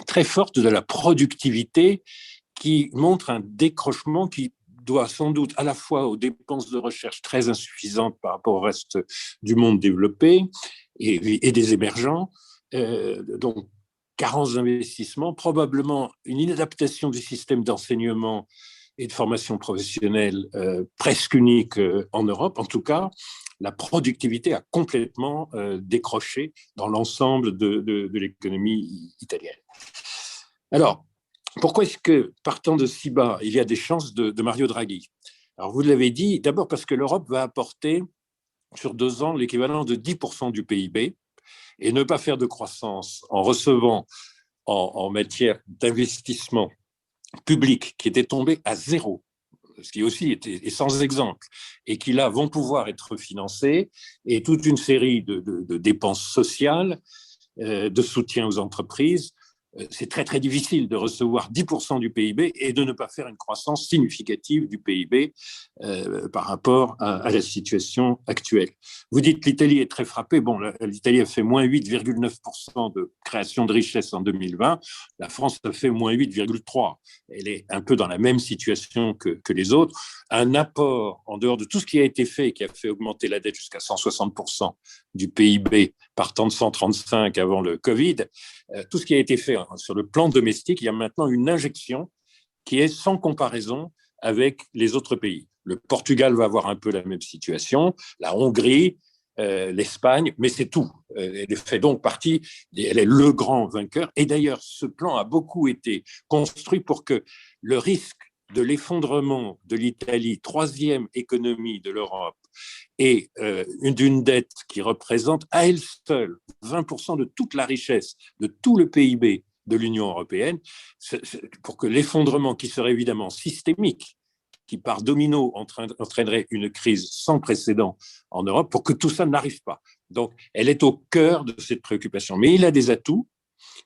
Speaker 5: très forte de la productivité qui montre un décrochement qui doit sans doute à la fois aux dépenses de recherche très insuffisantes par rapport au reste du monde développé et des émergents, donc carence d'investissement, probablement une inadaptation du système d'enseignement et de formation professionnelle presque unique en Europe. En tout cas, la productivité a complètement décroché dans l'ensemble de l'économie italienne. Alors, pourquoi est-ce que, partant de si bas, il y a des chances de Mario Draghi? Alors, vous l'avez dit, d'abord parce que l'Europe va apporter sur 2 ans l'équivalent de 10% du PIB et ne pas faire de croissance en recevant en matière d'investissement public qui était tombé à 0, ce qui aussi est sans exemple, et qui là vont pouvoir être financés, et toute une série de dépenses sociales, de soutien aux entreprises. C'est très très difficile de recevoir 10% du PIB et de ne pas faire une croissance significative du PIB par rapport à la situation actuelle. Vous dites que l'Italie est très frappée. Bon, l'Italie a fait moins 8,9% de création de richesse en 2020. La France a fait moins 8,3%. Elle est un peu dans la même situation que les autres. Un apport en dehors de tout ce qui a été fait et qui a fait augmenter la dette jusqu'à 160% du PIB partant de 135 avant le Covid, tout ce qui a été fait sur le plan domestique, il y a maintenant une injection qui est sans comparaison avec les autres pays. Le Portugal va avoir un peu la même situation, la Hongrie, l'Espagne, mais c'est tout. Elle fait donc partie, elle est le grand vainqueur. Et d'ailleurs, ce plan a beaucoup été construit pour que le risque de l'effondrement de l'Italie, 3e économie de l'Europe, et d'une dette qui représente à elle seule 20% de toute la richesse, de tout le PIB de l'Union européenne, pour que l'effondrement, qui serait évidemment systémique, qui par domino entraînerait une crise sans précédent en Europe, pour que tout ça n'arrive pas. Donc, elle est au cœur de cette préoccupation. Mais il a des atouts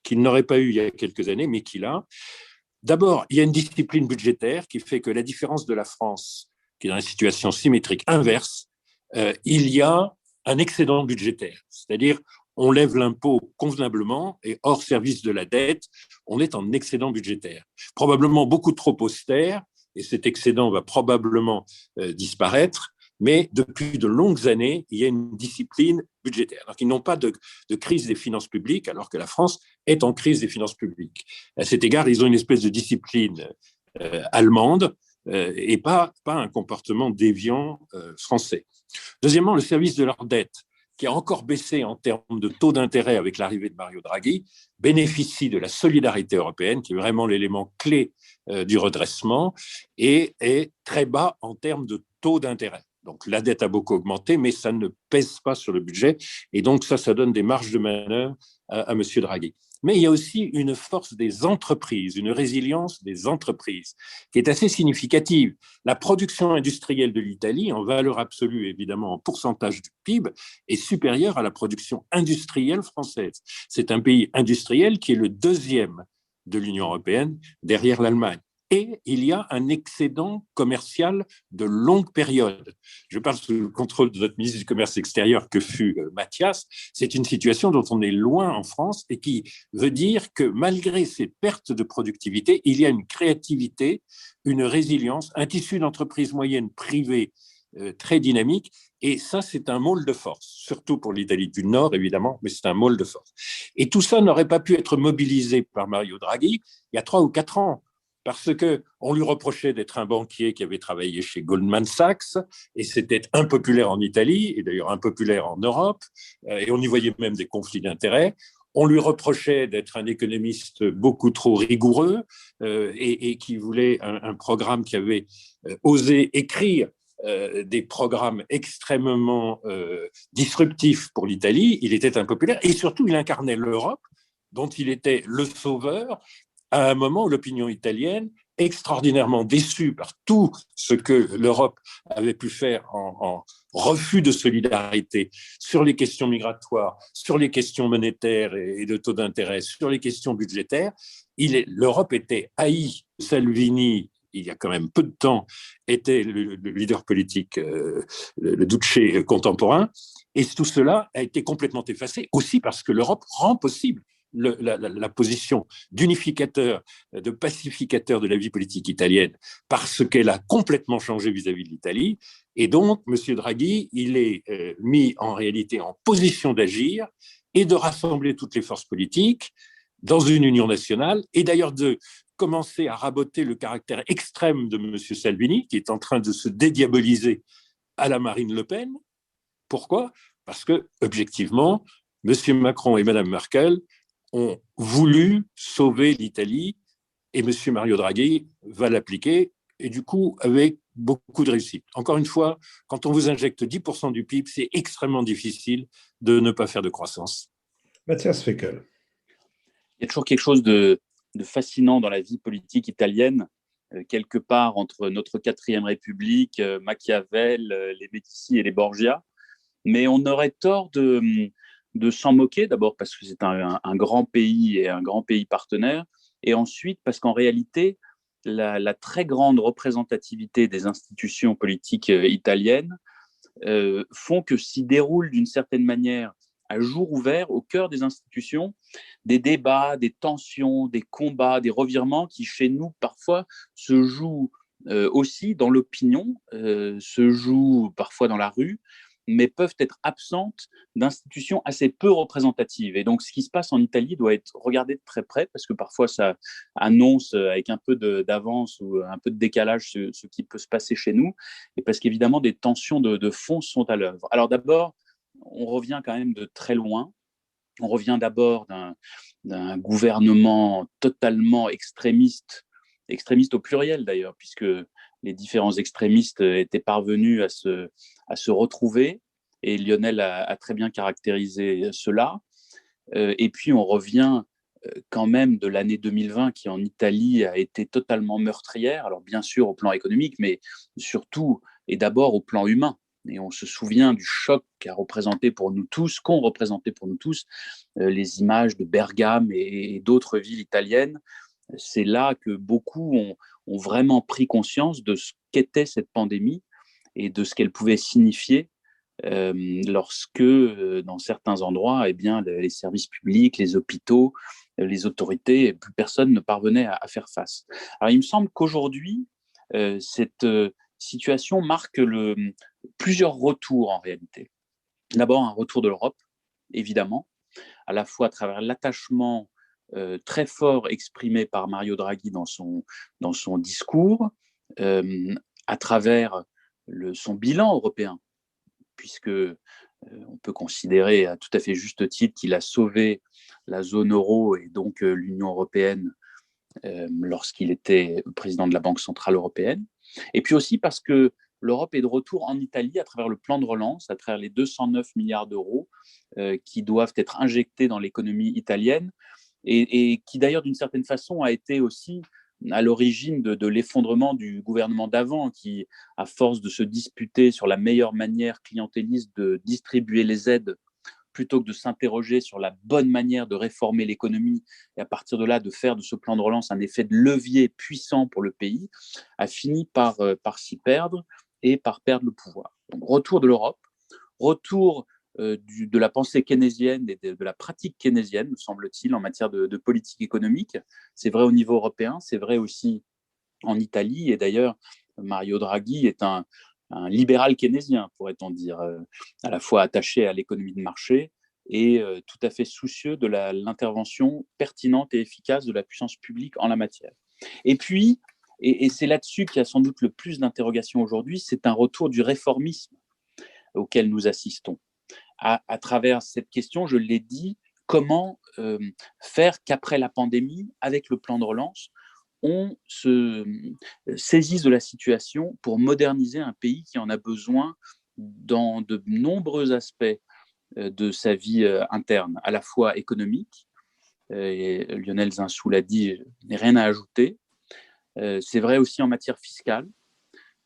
Speaker 5: qu'il n'aurait pas eu il y a quelques années, mais qu'il a. D'abord, il y a une discipline budgétaire qui fait que la différence de la France, qui est dans une situation symétrique inverse, il y a un excédent budgétaire. C'est-à-dire, on lève l'impôt convenablement et hors service de la dette, on est en excédent budgétaire. Probablement beaucoup trop austère, et cet excédent va probablement disparaître, mais depuis de longues années, il y a une discipline budgétaire. Donc, ils n'ont pas de crise des finances publiques, alors que la France est en crise des finances publiques. À cet égard, ils ont une espèce de discipline allemande et pas un comportement déviant français. Deuxièmement, le service de leur dette. qui a encore baissé en termes de taux d'intérêt avec l'arrivée de Mario Draghi, bénéficie de la solidarité européenne, qui est vraiment l'élément clé du redressement, et est très bas en termes de taux d'intérêt. Donc la dette a beaucoup augmenté, mais ça ne pèse pas sur le budget, et donc ça donne des marges de manœuvre à M. Draghi. Mais il y a aussi une force des entreprises, une résilience des entreprises qui est assez significative. La production industrielle de l'Italie, en valeur absolue évidemment, en pourcentage du PIB, est supérieure à la production industrielle française. C'est un pays industriel qui est le deuxième de l'Union européenne, derrière l'Allemagne. Et il y a un excédent commercial de longue période. Je parle sous le contrôle de notre ministre du Commerce extérieur que fut Mathias. C'est une situation dont on est loin en France et qui veut dire que malgré ces pertes de productivité, il y a une créativité, une résilience, un tissu d'entreprises moyennes privées très dynamique. Et ça, c'est un môle de force, surtout pour l'Italie du Nord, évidemment, mais c'est un môle de force. Et tout ça n'aurait pas pu être mobilisé par Mario Draghi il y a 3 ou 4 ans. Parce qu'on lui reprochait d'être un banquier qui avait travaillé chez Goldman Sachs, et c'était impopulaire en Italie, et d'ailleurs impopulaire en Europe, et on y voyait même des conflits d'intérêts. On lui reprochait d'être un économiste beaucoup trop rigoureux, et qui voulait un programme qui avait osé écrire des programmes extrêmement disruptifs pour l'Italie. Il était impopulaire, et surtout, il incarnait l'Europe, dont il était le sauveur, à un moment où l'opinion italienne, extraordinairement déçue par tout ce que l'Europe avait pu faire en refus de solidarité sur les questions migratoires, sur les questions monétaires et de taux d'intérêt, sur les questions budgétaires, l'Europe était haïe. Salvini, il y a quand même peu de temps, était le leader politique, le Duce contemporain, et tout cela a été complètement effacé, aussi parce que l'Europe rend possible la position d'unificateur, de pacificateur de la vie politique italienne, parce qu'elle a complètement changé vis-à-vis de l'Italie. Et donc, M. Draghi, il est mis en réalité en position d'agir et de rassembler toutes les forces politiques dans une union nationale, et d'ailleurs de commencer à raboter le caractère extrême de M. Salvini, qui est en train de se dédiaboliser à la Marine Le Pen. Pourquoi ? Parce que, objectivement, M. Macron et Mme Merkel ont voulu sauver l'Italie, et M. Mario Draghi va l'appliquer, et du coup avec beaucoup de réussite. Encore une fois, quand on vous injecte 10% du PIB, c'est extrêmement difficile de ne pas faire de croissance.
Speaker 1: Mathias Fekl.
Speaker 3: Il y a toujours quelque chose de fascinant dans la vie politique italienne, quelque part entre notre 4e République, Machiavel, les Médicis et les Borgia. Mais on aurait tort de s'en moquer, d'abord parce que c'est un grand pays et un grand pays partenaire, et ensuite parce qu'en réalité, la très grande représentativité des institutions politiques italiennes font que s'y déroulent d'une certaine manière, à jour ouvert, au cœur des institutions, des débats, des tensions, des combats, des revirements qui, chez nous, parfois, se jouent aussi dans l'opinion, se jouent parfois dans la rue, mais peuvent être absentes d'institutions assez peu représentatives. Et donc, ce qui se passe en Italie doit être regardé de très près, parce que parfois, ça annonce avec un peu d'avance ou un peu de décalage ce qui peut se passer chez nous, et parce qu'évidemment, des tensions de fond sont à l'œuvre. Alors d'abord, on revient quand même de très loin. On revient d'abord d'un gouvernement totalement extrémiste au pluriel d'ailleurs, puisque les différents extrémistes étaient parvenus à se retrouver, et Lionel a très bien caractérisé cela. Et puis on revient quand même de l'année 2020 qui en Italie a été totalement meurtrière, alors bien sûr au plan économique, mais surtout et d'abord au plan humain. Et on se souvient du choc qu'ont représenté pour nous tous les images de Bergame et d'autres villes italiennes. C'est là que beaucoup ont vraiment pris conscience de ce qu'était cette pandémie et de ce qu'elle pouvait signifier lorsque, dans certains endroits, eh bien, les services publics, les hôpitaux, les autorités, plus personne ne parvenait à faire face. Alors, il me semble qu'aujourd'hui, cette situation marque plusieurs retours en réalité. D'abord, un retour de l'Europe, évidemment, à la fois à travers l'attachement très fort exprimé par Mario Draghi dans son discours, à travers son bilan européen, puisque On peut considérer à tout à fait juste titre qu'il a sauvé la zone euro et donc l'Union européenne lorsqu'il était président de la Banque centrale européenne. Et puis aussi parce que l'Europe est de retour en Italie à travers le plan de relance, à travers les 209 milliards d'euros qui doivent être injectés dans l'économie italienne et qui d'ailleurs d'une certaine façon a été aussi à l'origine de l'effondrement du gouvernement d'avant qui, à force de se disputer sur la meilleure manière clientéliste de distribuer les aides plutôt que de s'interroger sur la bonne manière de réformer l'économie et à partir de là de faire de ce plan de relance un effet de levier puissant pour le pays, a fini par s'y perdre et par perdre le pouvoir. Donc retour de l'Europe, retour de la pensée keynésienne et de la pratique keynésienne, me semble-t-il, en matière de politique économique. C'est vrai au niveau européen, c'est vrai aussi en Italie. Et d'ailleurs, Mario Draghi est un libéral keynésien, pourrait-on dire, à la fois attaché à l'économie de marché et tout à fait soucieux de l'intervention pertinente et efficace de la puissance publique en la matière. Et puis, et c'est là-dessus qu'il y a sans doute le plus d'interrogations aujourd'hui, c'est un retour du réformisme auquel nous assistons. À travers cette question, je l'ai dit, comment faire qu'après la pandémie, avec le plan de relance, on se saisisse de la situation pour moderniser un pays qui en a besoin dans de nombreux aspects de sa vie interne, à la fois économique, et Lionel Zinsou l'a dit, je n'ai rien à ajouter, c'est vrai aussi en matière fiscale,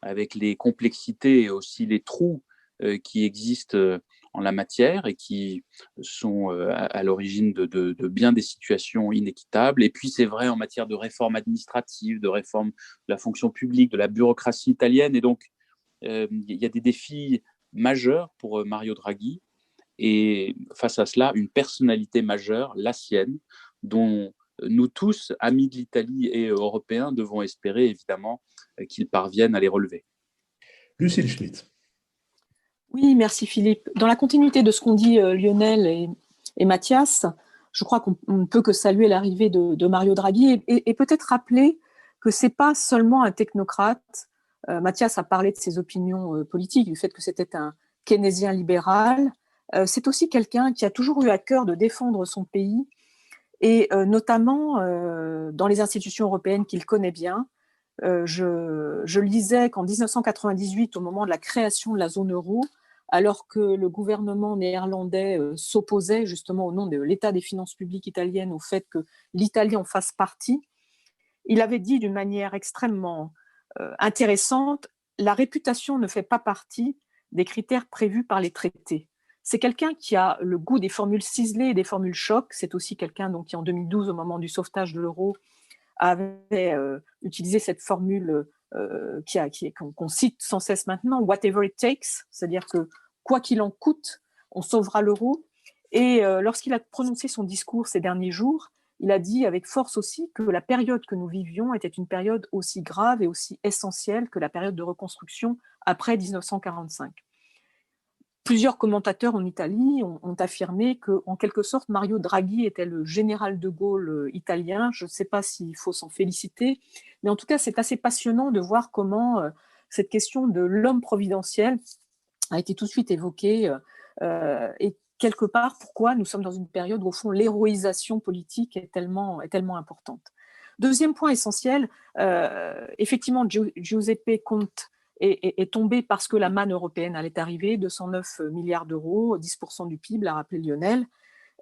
Speaker 3: avec les complexités et aussi les trous qui existent en la matière et qui sont à l'origine de bien des situations inéquitables. Et puis, c'est vrai en matière de réforme administrative, de réforme de la fonction publique, de la bureaucratie italienne. Et donc, il y a des défis majeurs pour Mario Draghi. Et face à cela, une personnalité majeure, la sienne, dont nous tous, amis de l'Italie et Européens, devons espérer évidemment qu'il parvienne à les relever.
Speaker 1: Lucile Schmitt.
Speaker 2: Oui, merci Philippe. Dans la continuité de ce qu'ont dit Lionel et Mathias, je crois qu'on ne peut que saluer l'arrivée de Mario Draghi et peut-être rappeler que ce n'est pas seulement un technocrate. Mathias a parlé de ses opinions politiques, du fait que c'était un keynésien libéral. C'est aussi quelqu'un qui a toujours eu à cœur de défendre son pays et notamment dans les institutions européennes qu'il connaît bien. Je lisais qu'en 1998, au moment de la création de la zone euro, alors que le gouvernement néerlandais s'opposait justement au nom de l'état des finances publiques italiennes au fait que l'Italie en fasse partie, il avait dit d'une manière extrêmement intéressante, la réputation ne fait pas partie des critères prévus par les traités. C'est quelqu'un qui a le goût des formules ciselées et des formules choc. C'est aussi quelqu'un donc, qui, en 2012, au moment du sauvetage de l'euro, avait utilisé cette formule qu'on cite sans cesse maintenant, whatever it takes, c'est-à-dire que quoi qu'il en coûte, on sauvera l'euro. Et lorsqu'il a prononcé son discours ces derniers jours, il a dit avec force aussi que la période que nous vivions était une période aussi grave et aussi essentielle que la période de reconstruction après 1945. Plusieurs commentateurs en Italie ont affirmé qu'en quelque sorte, Mario Draghi était le général de Gaulle italien. Je ne sais pas s'il faut s'en féliciter, mais en tout cas, c'est assez passionnant de voir comment cette question de l'homme providentiel a été tout de suite évoquée et quelque part, pourquoi nous sommes dans une période où, au fond, l'héroïsation politique est tellement importante. Deuxième point essentiel, effectivement, Giuseppe Conte est tombé parce que la manne européenne allait arriver, 209 milliards d'euros, 10% du PIB, l'a rappelé Lionel.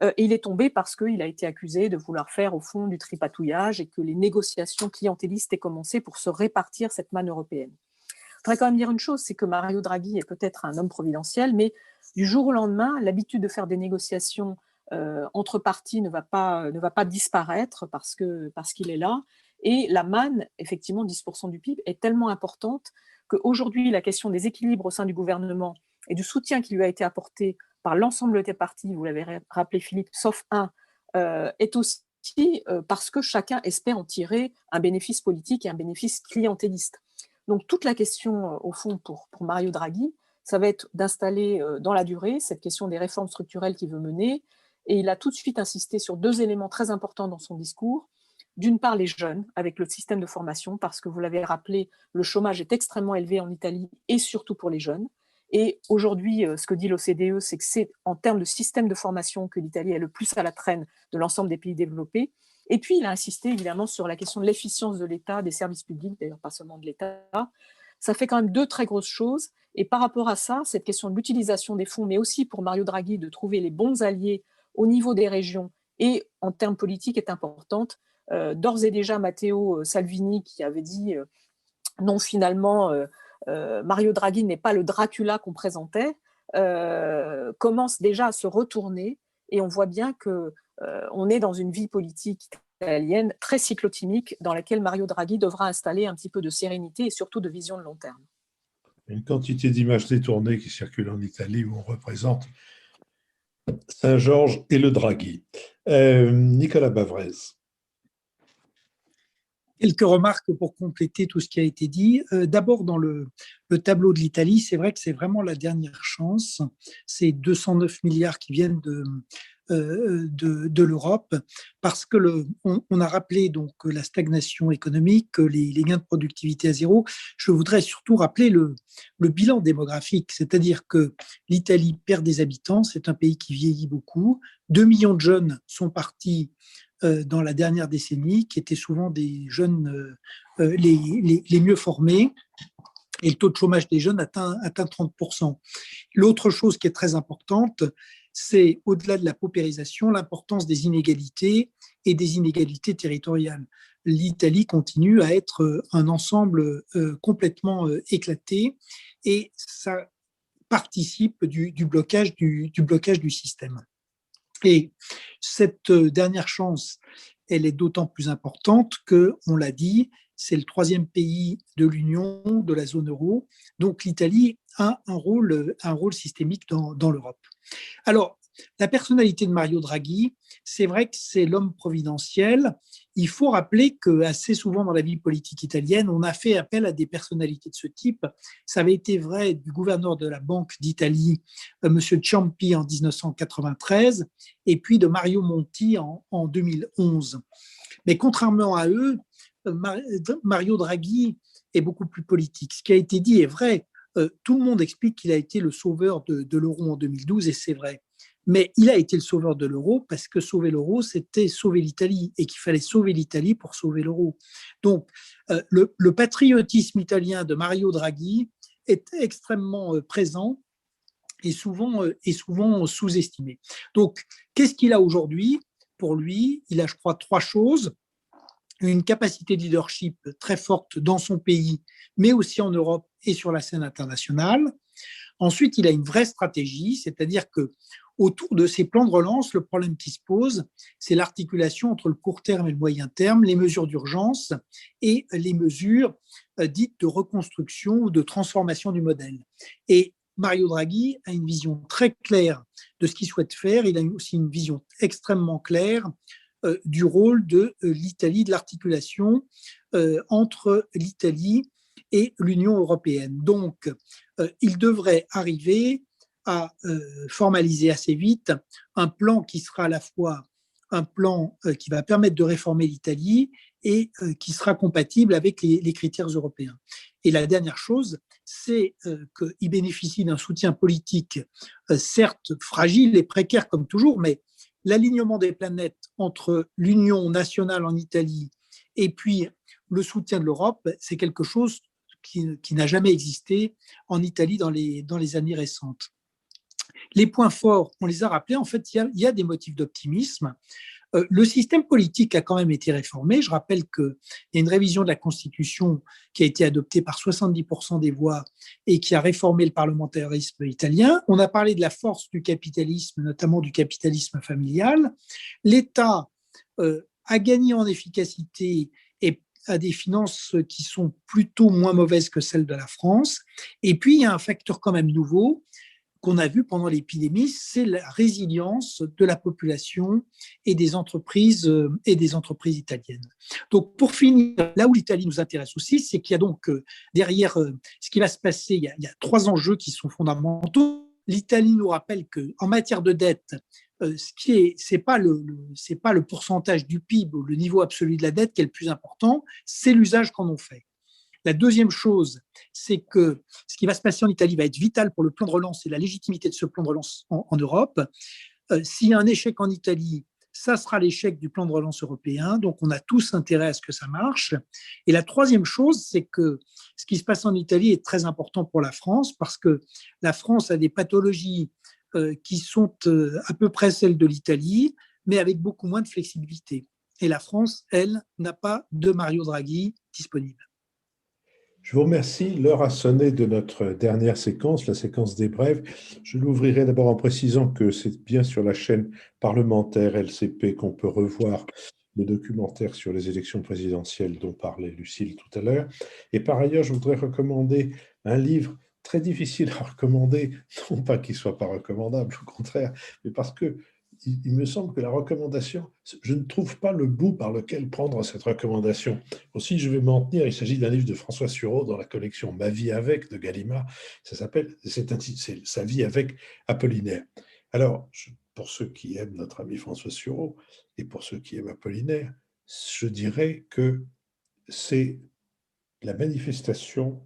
Speaker 2: Et il est tombé parce qu'il a été accusé de vouloir faire, au fond, du tripatouillage et que les négociations clientélistes aient commencé pour se répartir cette manne européenne. Je voudrais quand même dire une chose, c'est que Mario Draghi est peut-être un homme providentiel, mais du jour au lendemain, l'habitude de faire des négociations entre parties ne va pas disparaître parce qu'il est là. Et la manne, effectivement, 10% du PIB, est tellement importante qu'aujourd'hui, la question des équilibres au sein du gouvernement et du soutien qui lui a été apporté par l'ensemble des partis, vous l'avez rappelé Philippe, sauf un, est aussi parce que chacun espère en tirer un bénéfice politique et un bénéfice clientéliste. Donc toute la question, au fond, pour Mario Draghi, ça va être d'installer dans la durée cette question des réformes structurelles qu'il veut mener. Et il a tout de suite insisté sur deux éléments très importants dans son discours. D'une part, les jeunes, avec le système de formation, parce que vous l'avez rappelé, le chômage est extrêmement élevé en Italie et surtout pour les jeunes. Et aujourd'hui, ce que dit l'OCDE, c'est que c'est en termes de système de formation que l'Italie est le plus à la traîne de l'ensemble des pays développés. Et puis, il a insisté évidemment sur la question de l'efficience de l'État, des services publics, d'ailleurs pas seulement de l'État. Ça fait quand même 2 très grosses choses. Et par rapport à ça, cette question de l'utilisation des fonds, mais aussi pour Mario Draghi de trouver les bons alliés au niveau des régions et en termes politiques est importante. D'ores et déjà, Matteo Salvini, qui avait dit non, finalement, Mario Draghi n'est pas le Dracula qu'on présentait, commence déjà à se retourner et on voit bien qu'on est dans une vie politique italienne très cyclotimique dans laquelle Mario Draghi devra installer un petit peu de sérénité et surtout de vision de long terme.
Speaker 1: Une quantité d'images détournées qui circulent en Italie où on représente Saint-Georges et le Draghi. Nicolas Bavrez.
Speaker 4: Quelques remarques pour compléter tout ce qui a été dit. D'abord, dans le tableau de l'Italie, c'est vrai que c'est vraiment la dernière chance. C'est 209 milliards qui viennent de l'Europe, parce que on a rappelé donc la stagnation économique, les gains de productivité à zéro. Je voudrais surtout rappeler le bilan démographique, c'est-à-dire que l'Italie perd des habitants, c'est un pays qui vieillit beaucoup. 2 millions de jeunes sont partis dans la dernière décennie, qui étaient souvent des jeunes les mieux formés, et le taux de chômage des jeunes atteint 30%. L'autre chose qui est très importante, c'est, au-delà de la paupérisation, l'importance des inégalités et des inégalités territoriales. L'Italie continue à être un ensemble complètement éclaté, et ça participe du blocage du système. Et cette dernière chance, elle est d'autant plus importante que, on l'a dit, c'est le 3e pays de l'Union, de la zone euro. Donc l'Italie a un rôle systémique dans l'Europe. Alors, la personnalité de Mario Draghi, c'est vrai que c'est l'homme providentiel. Il faut rappeler qu'assez souvent dans la vie politique italienne, on a fait appel à des personnalités de ce type. Ça avait été vrai du gouverneur de la Banque d'Italie, M. Ciampi, en 1993, et puis de Mario Monti en 2011. Mais contrairement à eux, Mario Draghi est beaucoup plus politique. Ce qui a été dit est vrai. Tout le monde explique qu'il a été le sauveur de l'euro en 2012, et c'est vrai. Mais il a été le sauveur de l'euro parce que sauver l'euro, c'était sauver l'Italie, et qu'il fallait sauver l'Italie pour sauver l'euro. Donc, le patriotisme italien de Mario Draghi est extrêmement présent et souvent sous-estimé. Donc, qu'est-ce qu'il a aujourd'hui? Pour lui, il a, je crois, 3 choses. Une capacité de leadership très forte dans son pays, mais aussi en Europe et sur la scène internationale. Ensuite, il a une vraie stratégie, c'est-à-dire que autour de ces plans de relance, le problème qui se pose, c'est l'articulation entre le court terme et le moyen terme, les mesures d'urgence et les mesures dites de reconstruction ou de transformation du modèle. Et Mario Draghi a une vision très claire de ce qu'il souhaite faire. Il a aussi une vision extrêmement claire du rôle de l'Italie, de l'articulation entre l'Italie et l'Union européenne. Donc, il devrait arriver à formaliser assez vite un plan qui sera à la fois un plan qui va permettre de réformer l'Italie et qui sera compatible avec les critères européens. Et la dernière chose, c'est qu'il bénéficie d'un soutien politique certes fragile et précaire comme toujours, mais l'alignement des planètes entre l'union nationale en Italie et puis le soutien de l'Europe, c'est quelque chose qui n'a jamais existé en Italie dans les années récentes. Les points forts, on les a rappelés, en fait, il y a des motifs d'optimisme. Le système politique a quand même été réformé. Je rappelle qu'il y a une révision de la Constitution qui a été adoptée par 70% des voix et qui a réformé le parlementarisme italien. On a parlé de la force du capitalisme, notamment du capitalisme familial. L'État a gagné en efficacité et a des finances qui sont plutôt moins mauvaises que celles de la France. Et puis, il y a un facteur quand même nouveau qu'on a vu pendant l'épidémie, c'est la résilience de la population et des entreprises italiennes. Donc, pour finir, là où l'Italie nous intéresse aussi, c'est qu'il y a donc derrière ce qui va se passer, il y a 3 enjeux qui sont fondamentaux. L'Italie nous rappelle qu'en matière de dette, c'est pas le pourcentage du PIB ou le niveau absolu de la dette qui est le plus important, c'est l'usage qu'en ont fait. La deuxième chose, c'est que ce qui va se passer en Italie va être vital pour le plan de relance et la légitimité de ce plan de relance en Europe. S'il y a un échec en Italie, ça sera l'échec du plan de relance européen. Donc, on a tous intérêt à ce que ça marche. Et la troisième chose, c'est que ce qui se passe en Italie est très important pour la France parce que la France a des pathologies qui sont à peu près celles de l'Italie, mais avec beaucoup moins de flexibilité. Et la France, elle, n'a pas de Mario Draghi disponible.
Speaker 1: Je vous remercie. L'heure a sonné de notre dernière séquence, la séquence des brèves. Je l'ouvrirai d'abord en précisant que c'est bien sur la chaîne parlementaire LCP qu'on peut revoir le documentaire sur les élections présidentielles dont parlait Lucile tout à l'heure. Et par ailleurs, je voudrais recommander un livre très difficile à recommander, non pas qu'il ne soit pas recommandable, au contraire, mais parce que il me semble que la recommandation, je ne trouve pas le bout par lequel prendre cette recommandation. Aussi, je vais m'en tenir. Il s'agit d'un livre de François Sureau dans la collection Ma vie avec de Gallimard. Ça s'appelle, c'est Sa vie avec Apollinaire. Alors, pour ceux qui aiment notre ami François Sureau et pour ceux qui aiment Apollinaire, je dirais que c'est la manifestation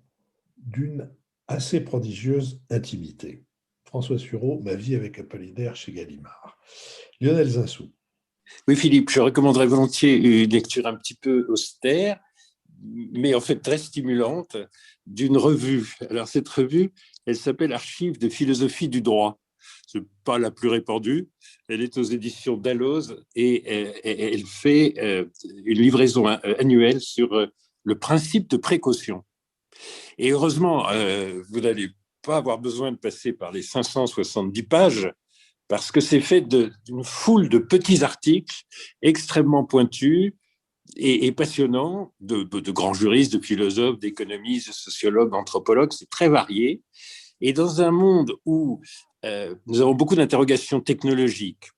Speaker 1: d'une assez prodigieuse intimité. François Sureau, Ma vie avec Apollinaire chez Gallimard. Lionel Zinsou.
Speaker 5: Oui, Philippe, je recommanderais volontiers une lecture un petit peu austère, mais en fait très stimulante, d'une revue. Alors, cette revue, elle s'appelle Archives de philosophie du droit. Ce n'est pas la plus répandue. Elle est aux éditions Dalloz et elle fait une livraison annuelle sur le principe de précaution. Et heureusement, vous n'allez pas avoir besoin de passer par les 570 pages parce que c'est fait d'une foule de petits articles extrêmement pointus et passionnants de grands juristes, de philosophes, d'économistes, de sociologues, d'anthropologues. C'est très varié. Et dans un monde où nous avons beaucoup d'interrogations technologiques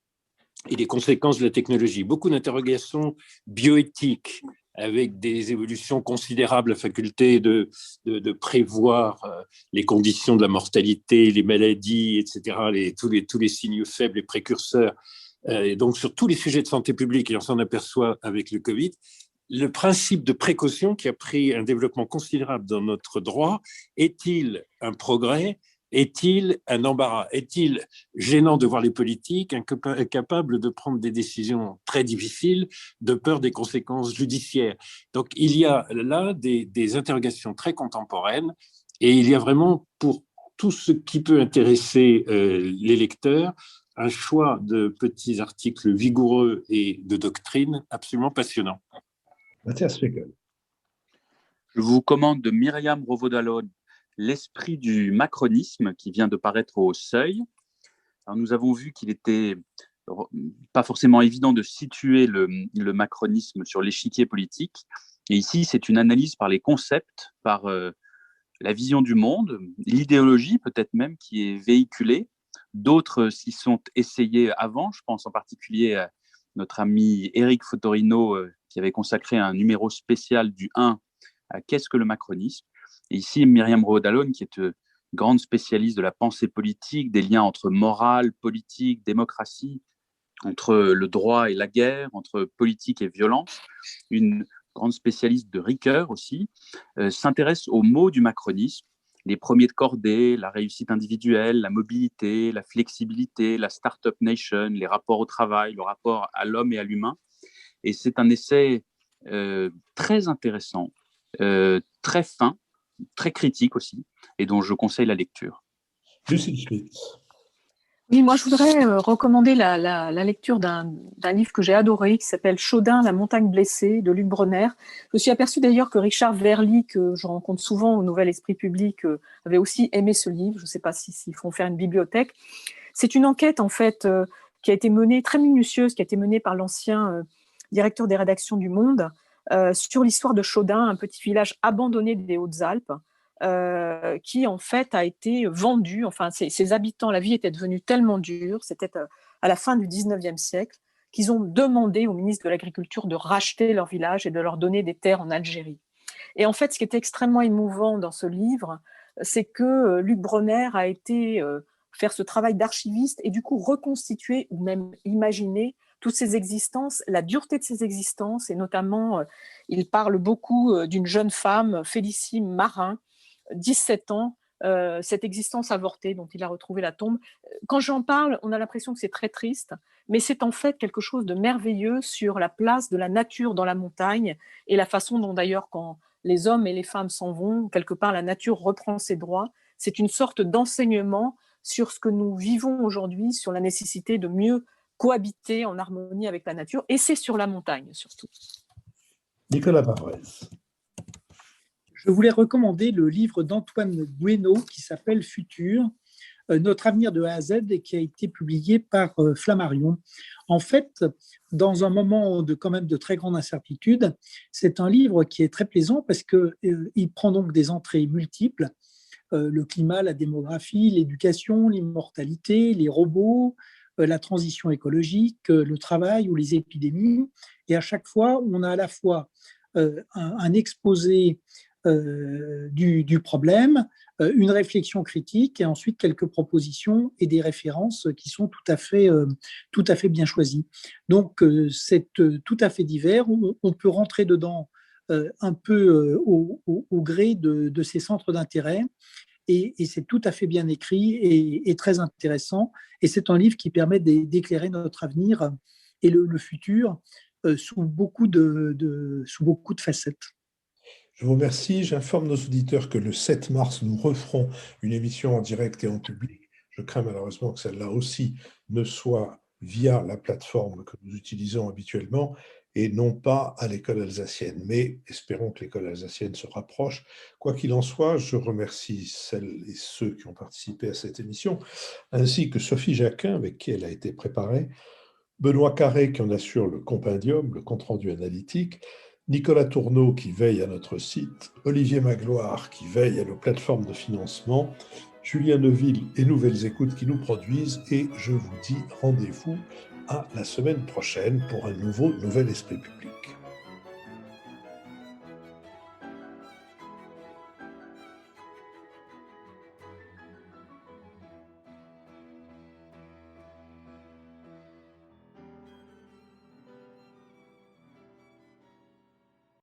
Speaker 5: et les conséquences de la technologie, beaucoup d'interrogations bioéthiques, avec des évolutions considérables, la faculté de prévoir les conditions de la mortalité, les maladies, etc., tous les signes faibles, les précurseurs, et donc sur tous les sujets de santé publique, et on s'en aperçoit avec le Covid, le principe de précaution qui a pris un développement considérable dans notre droit, est-il un progrès ? Est-il un embarras? Est-il gênant de voir les politiques incapables de prendre des décisions très difficiles de peur des conséquences judiciaires? Donc, il y a là des interrogations très contemporaines et il y a vraiment, pour tout ce qui peut intéresser les lecteurs, un choix de petits articles vigoureux et de doctrine absolument passionnant.
Speaker 1: Mathias Fekl.
Speaker 3: Je vous commande de Myriam Revaud-Dallon L'esprit du macronisme qui vient de paraître au Seuil. Alors, nous avons vu qu'il n'était pas forcément évident de situer le macronisme sur l'échiquier politique. Et ici, c'est une analyse par les concepts, par la vision du monde, l'idéologie peut-être même qui est véhiculée. D'autres s'y sont essayés avant. Je pense en particulier à notre ami Éric Fotorino qui avait consacré un numéro spécial du 1 à Qu'est-ce que le macronisme ? Et ici, Myriam Revaud-Dallon, qui est grande spécialiste de la pensée politique, des liens entre morale, politique, démocratie, entre le droit et la guerre, entre politique et violence, une grande spécialiste de Ricoeur aussi, s'intéresse aux mots du macronisme, les premiers de cordée, la réussite individuelle, la mobilité, la flexibilité, la start-up nation, les rapports au travail, le rapport à l'homme et à l'humain. Et c'est un essai très intéressant, très fin, très critique aussi, et dont je conseille la lecture.
Speaker 1: Lucile Schmitz.
Speaker 2: Oui, moi je voudrais recommander la lecture d'un livre que j'ai adoré, qui s'appelle Chaudin, la montagne blessée, de Luc Bronner. Je me suis aperçue d'ailleurs que Richard Verly, que je rencontre souvent au Nouvel Esprit Public, avait aussi aimé ce livre. Je ne sais pas s'ils font faire une bibliothèque. C'est une enquête en fait qui a été menée, très minutieuse, qui a été menée par l'ancien directeur des rédactions du Monde, sur l'histoire de Chaudin, un petit village abandonné des Hautes-Alpes, qui en fait a été vendu. Enfin, ses habitants, la vie était devenue tellement dure, c'était à la fin du 19e siècle, qu'ils ont demandé au ministre de l'Agriculture de racheter leur village et de leur donner des terres en Algérie. Et en fait, ce qui est extrêmement émouvant dans ce livre, c'est que Luc Bronner a été faire ce travail d'archiviste et du coup reconstituer ou même imaginer toutes ces existences, la dureté de ces existences, et notamment, il parle beaucoup d'une jeune femme, Félicie Marin, 17 ans, cette existence avortée dont il a retrouvé la tombe. Quand j'en parle, on a l'impression que c'est très triste, mais c'est en fait quelque chose de merveilleux sur la place de la nature dans la montagne et la façon dont d'ailleurs quand les hommes et les femmes s'en vont, quelque part la nature reprend ses droits. C'est une sorte d'enseignement sur ce que nous vivons aujourd'hui, sur la nécessité de mieux cohabiter en harmonie avec la nature, et c'est sur la montagne surtout.
Speaker 1: Nicolas Bavrez.
Speaker 4: Je voulais recommander le livre d'Antoine Bueno qui s'appelle Futur, notre avenir de A à Z, et qui a été publié par Flammarion. En fait, dans un moment quand même de très grande incertitude, c'est un livre qui est très plaisant parce qu'il prend donc des entrées multiples, le climat, la démographie, l'éducation, l'immortalité, les robots, la transition écologique, le travail ou les épidémies. Et à chaque fois, on a à la fois un exposé du problème, une réflexion critique et ensuite quelques propositions et des références qui sont tout à fait bien choisies. Donc, c'est tout à fait divers. On peut rentrer dedans un peu au gré de ces centres d'intérêt. Et c'est tout à fait bien écrit et très intéressant. Et c'est un livre qui permet d'éclairer notre avenir et le futur sous beaucoup de facettes.
Speaker 1: Je vous remercie. J'informe nos auditeurs que le 7 mars, nous referons une émission en direct et en public. Je crains malheureusement que celle-là aussi ne soit via la plateforme que nous utilisons habituellement et non pas à l'école alsacienne. Mais espérons que l'école alsacienne se rapproche. Quoi qu'il en soit, je remercie celles et ceux qui ont participé à cette émission, ainsi que Sophie Jacquin, avec qui elle a été préparée, Benoît Carré, qui en assure le compendium, le compte-rendu analytique, Nicolas Tourneau, qui veille à notre site, Olivier Magloire, qui veille à nos plateformes de financement, Julien Neuville et Nouvelles Écoutes qui nous produisent, et je vous dis rendez-vous à la semaine prochaine pour un nouvel Esprit Public.